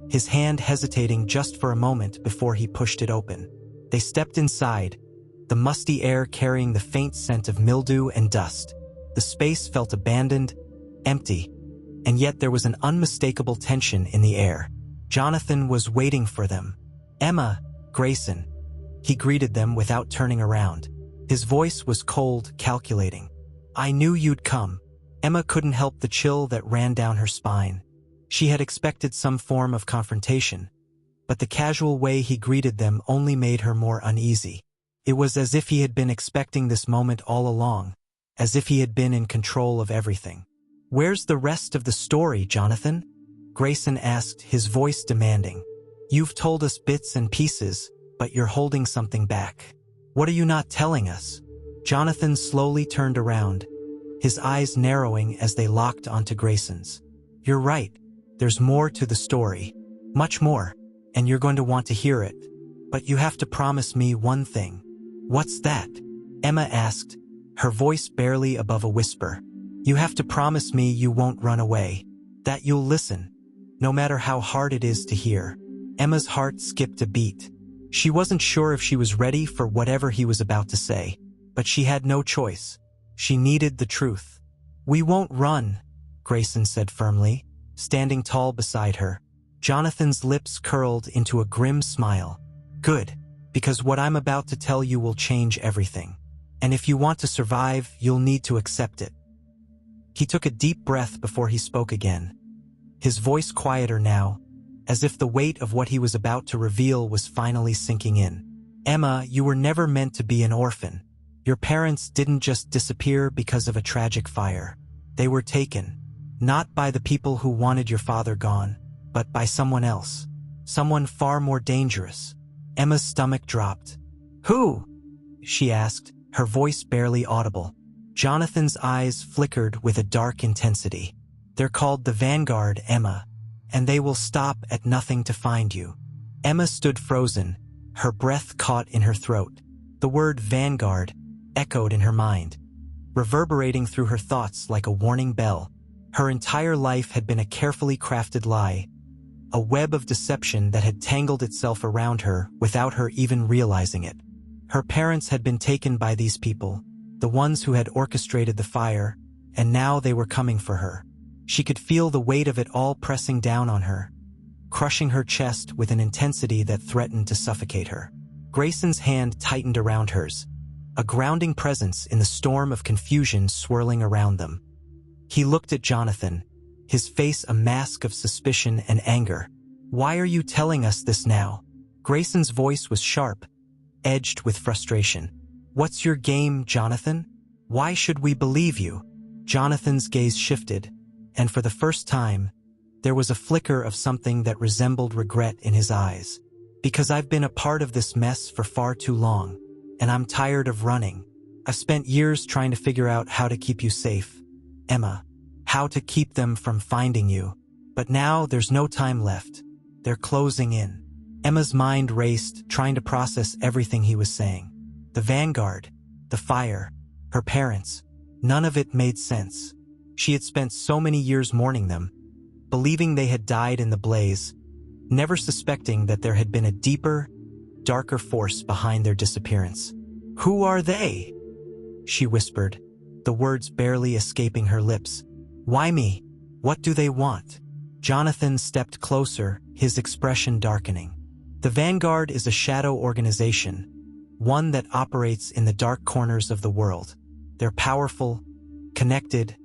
his hand hesitating just for a moment before he pushed it open. They stepped inside, the musty air carrying the faint scent of mildew and dust. The space felt abandoned, empty, and yet there was an unmistakable tension in the air. Jonathan was waiting for them. Emma, Grayson. He greeted them without turning around. His voice was cold, calculating. I knew you'd come. Emma couldn't help the chill that ran down her spine. She had expected some form of confrontation, but the casual way he greeted them only made her more uneasy. It was as if he had been expecting this moment all along, as if he had been in control of everything. Where's the rest of the story, Jonathan? Grayson asked, his voice demanding. You've told us bits and pieces, but you're holding something back. What are you not telling us? Jonathan slowly turned around, his eyes narrowing as they locked onto Grayson's. You're right. There's more to the story. Much more. And you're going to want to hear it. But you have to promise me one thing. What's that? Emma asked, her voice barely above a whisper. You have to promise me you won't run away. That you'll listen, no matter how hard it is to hear. Emma's heart skipped a beat. She wasn't sure if she was ready for whatever he was about to say, but she had no choice. She needed the truth. We won't run, Grayson said firmly, standing tall beside her. Jonathan's lips curled into a grim smile. Good, because what I'm about to tell you will change everything. And if you want to survive, you'll need to accept it. He took a deep breath before he spoke again, his voice quieter now, as if the weight of what he was about to reveal was finally sinking in. Emma, you were never meant to be an orphan. Your parents didn't just disappear because of a tragic fire. They were taken, not by the people who wanted your father gone, but by someone else. Someone far more dangerous. Emma's stomach dropped. Who? She asked, her voice barely audible. Jonathan's eyes flickered with a dark intensity. They're called the Vanguard, Emma, and they will stop at nothing to find you. Emma stood frozen, her breath caught in her throat. The word Vanguard echoed in her mind, reverberating through her thoughts like a warning bell. Her entire life had been a carefully crafted lie, a web of deception that had tangled itself around her without her even realizing it. Her parents had been taken by these people, the ones who had orchestrated the fire, and now they were coming for her. She could feel the weight of it all pressing down on her, crushing her chest with an intensity that threatened to suffocate her. Grayson's hand tightened around hers, a grounding presence in the storm of confusion swirling around them. He looked at Jonathan, his face a mask of suspicion and anger. Why are you telling us this now? Grayson's voice was sharp, edged with frustration. What's your game, Jonathan? Why should we believe you? Jonathan's gaze shifted, and for the first time, there was a flicker of something that resembled regret in his eyes. Because I've been a part of this mess for far too long, and I'm tired of running. I've spent years trying to figure out how to keep you safe, Emma, how to keep them from finding you. But now there's no time left. They're closing in. Emma's mind raced, trying to process everything he was saying. The Vanguard, the fire, her parents, none of it made sense. She had spent so many years mourning them, believing they had died in the blaze, never suspecting that there had been a deeper, darker force behind their disappearance. Who are they? She whispered, the words barely escaping her lips. Why me? What do they want? Jonathan stepped closer, his expression darkening. The Vanguard is a shadow organization, one that operates in the dark corners of the world. They're powerful, connected,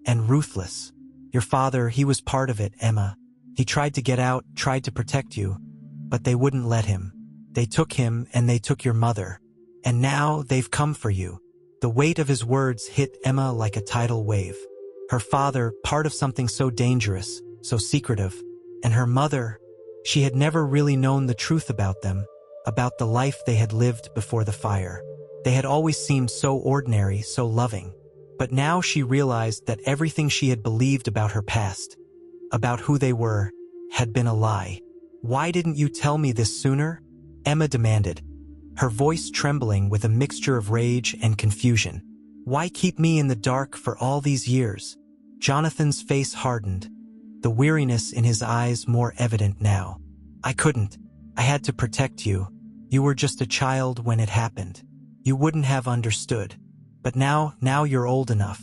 and ruthless. Your father, he was part of it, Emma. He tried to get out, tried to protect you, but they wouldn't let him. They took him and they took your mother. And now they've come for you. The weight of his words hit Emma like a tidal wave. Her father, part of something so dangerous, so secretive, and her mother, she had never really known the truth about them, about the life they had lived before the fire. They had always seemed so ordinary, so loving. But now she realized that everything she had believed about her past, about who they were, had been a lie. "Why didn't you tell me this sooner?" Emma demanded, her voice trembling with a mixture of rage and confusion. "Why keep me in the dark for all these years?" Jonathan's face hardened, the weariness in his eyes more evident now. "I couldn't. I had to protect you. You were just a child when it happened. You wouldn't have understood. But now you're old enough.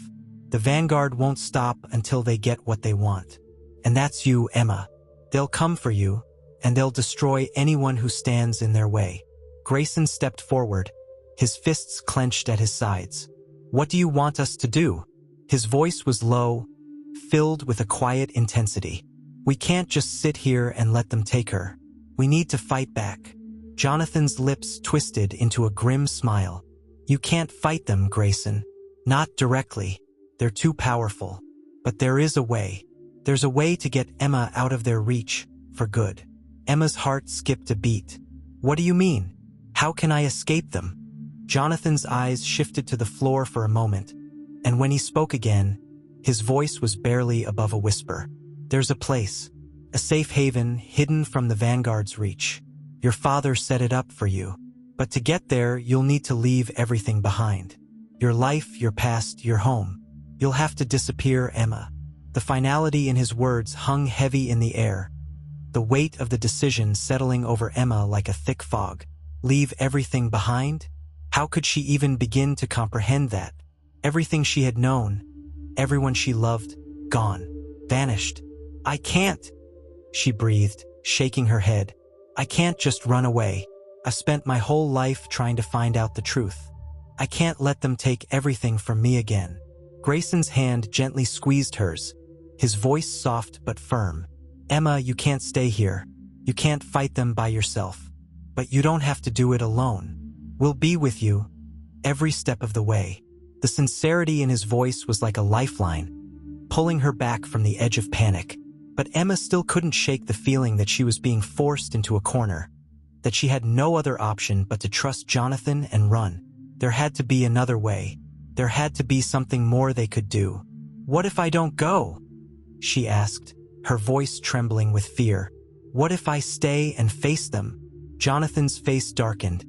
The Vanguard won't stop until they get what they want. And that's you, Emma. They'll come for you, and they'll destroy anyone who stands in their way." Grayson stepped forward, his fists clenched at his sides. "What do you want us to do?" His voice was low, filled with a quiet intensity. "We can't just sit here and let them take her. We need to fight back." Jonathan's lips twisted into a grim smile. "You can't fight them, Grayson. Not directly. They're too powerful. But there is a way. There's a way to get Emma out of their reach, for good." Emma's heart skipped a beat. "What do you mean? How can I escape them?" Jonathan's eyes shifted to the floor for a moment, and when he spoke again, his voice was barely above a whisper. "There's a place, a safe haven hidden from the Vanguard's reach. Your father set it up for you. But to get there, you'll need to leave everything behind. Your life, your past, your home. You'll have to disappear, Emma." The finality in his words hung heavy in the air, the weight of the decision settling over Emma like a thick fog. Leave everything behind? How could she even begin to comprehend that? Everything she had known, everyone she loved, gone, vanished. "I can't," she breathed, shaking her head. "I can't just run away. I've spent my whole life trying to find out the truth. I can't let them take everything from me again." Grayson's hand gently squeezed hers, his voice soft but firm. "Emma, you can't stay here. You can't fight them by yourself. But you don't have to do it alone. We'll be with you, every step of the way." The sincerity in his voice was like a lifeline, pulling her back from the edge of panic. But Emma still couldn't shake the feeling that she was being forced into a corner, that she had no other option but to trust Jonathan and run. There had to be another way. There had to be something more they could do. "What if I don't go?" she asked, her voice trembling with fear. "What if I stay and face them?" Jonathan's face darkened,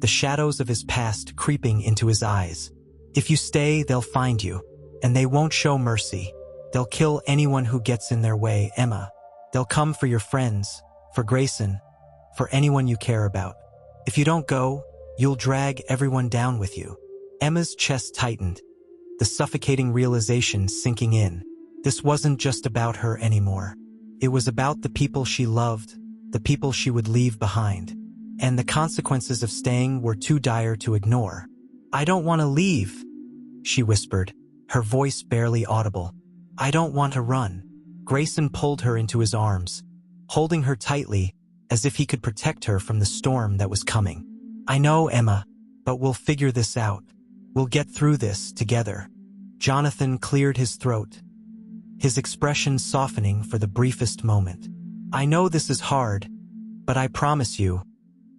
the shadows of his past creeping into his eyes. "If you stay, they'll find you, and they won't show mercy. They'll kill anyone who gets in their way, Emma. They'll come for your friends, for Grayson, for anyone you care about. If you don't go, you'll drag everyone down with you." Emma's chest tightened, the suffocating realization sinking in. This wasn't just about her anymore. It was about the people she loved, the people she would leave behind. And the consequences of staying were too dire to ignore. "I don't want to leave," she whispered, her voice barely audible. "I don't want to run." Grayson pulled her into his arms, holding her tightly, as if he could protect her from the storm that was coming. "I know, Emma, but we'll figure this out. We'll get through this together." Jonathan cleared his throat, his expression softening for the briefest moment. "I know this is hard, but I promise you,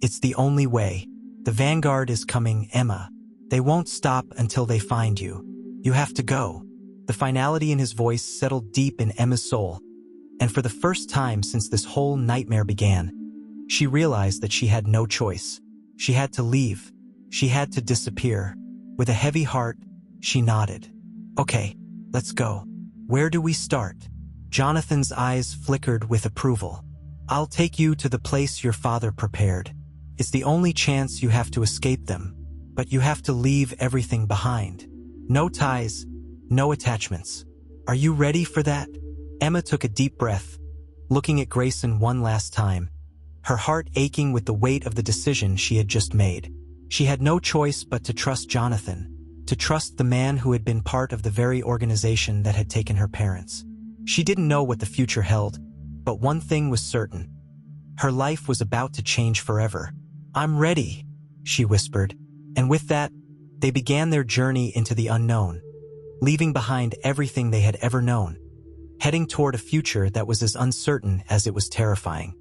it's the only way. The Vanguard is coming, Emma. They won't stop until they find you. You have to go." The finality in his voice settled deep in Emma's soul, and for the first time since this whole nightmare began, she realized that she had no choice. She had to leave. She had to disappear. With a heavy heart, she nodded. "Okay, let's go. Where do we start?" Jonathan's eyes flickered with approval. "I'll take you to the place your father prepared. It's the only chance you have to escape them, but you have to leave everything behind. No ties, no attachments. Are you ready for that?" Emma took a deep breath, looking at Grayson one last time, her heart aching with the weight of the decision she had just made. She had no choice but to trust Jonathan, to trust the man who had been part of the very organization that had taken her parents. She didn't know what the future held, but one thing was certain. Her life was about to change forever. "I'm ready," she whispered, and with that, they began their journey into the unknown, leaving behind everything they had ever known, heading toward a future that was as uncertain as it was terrifying.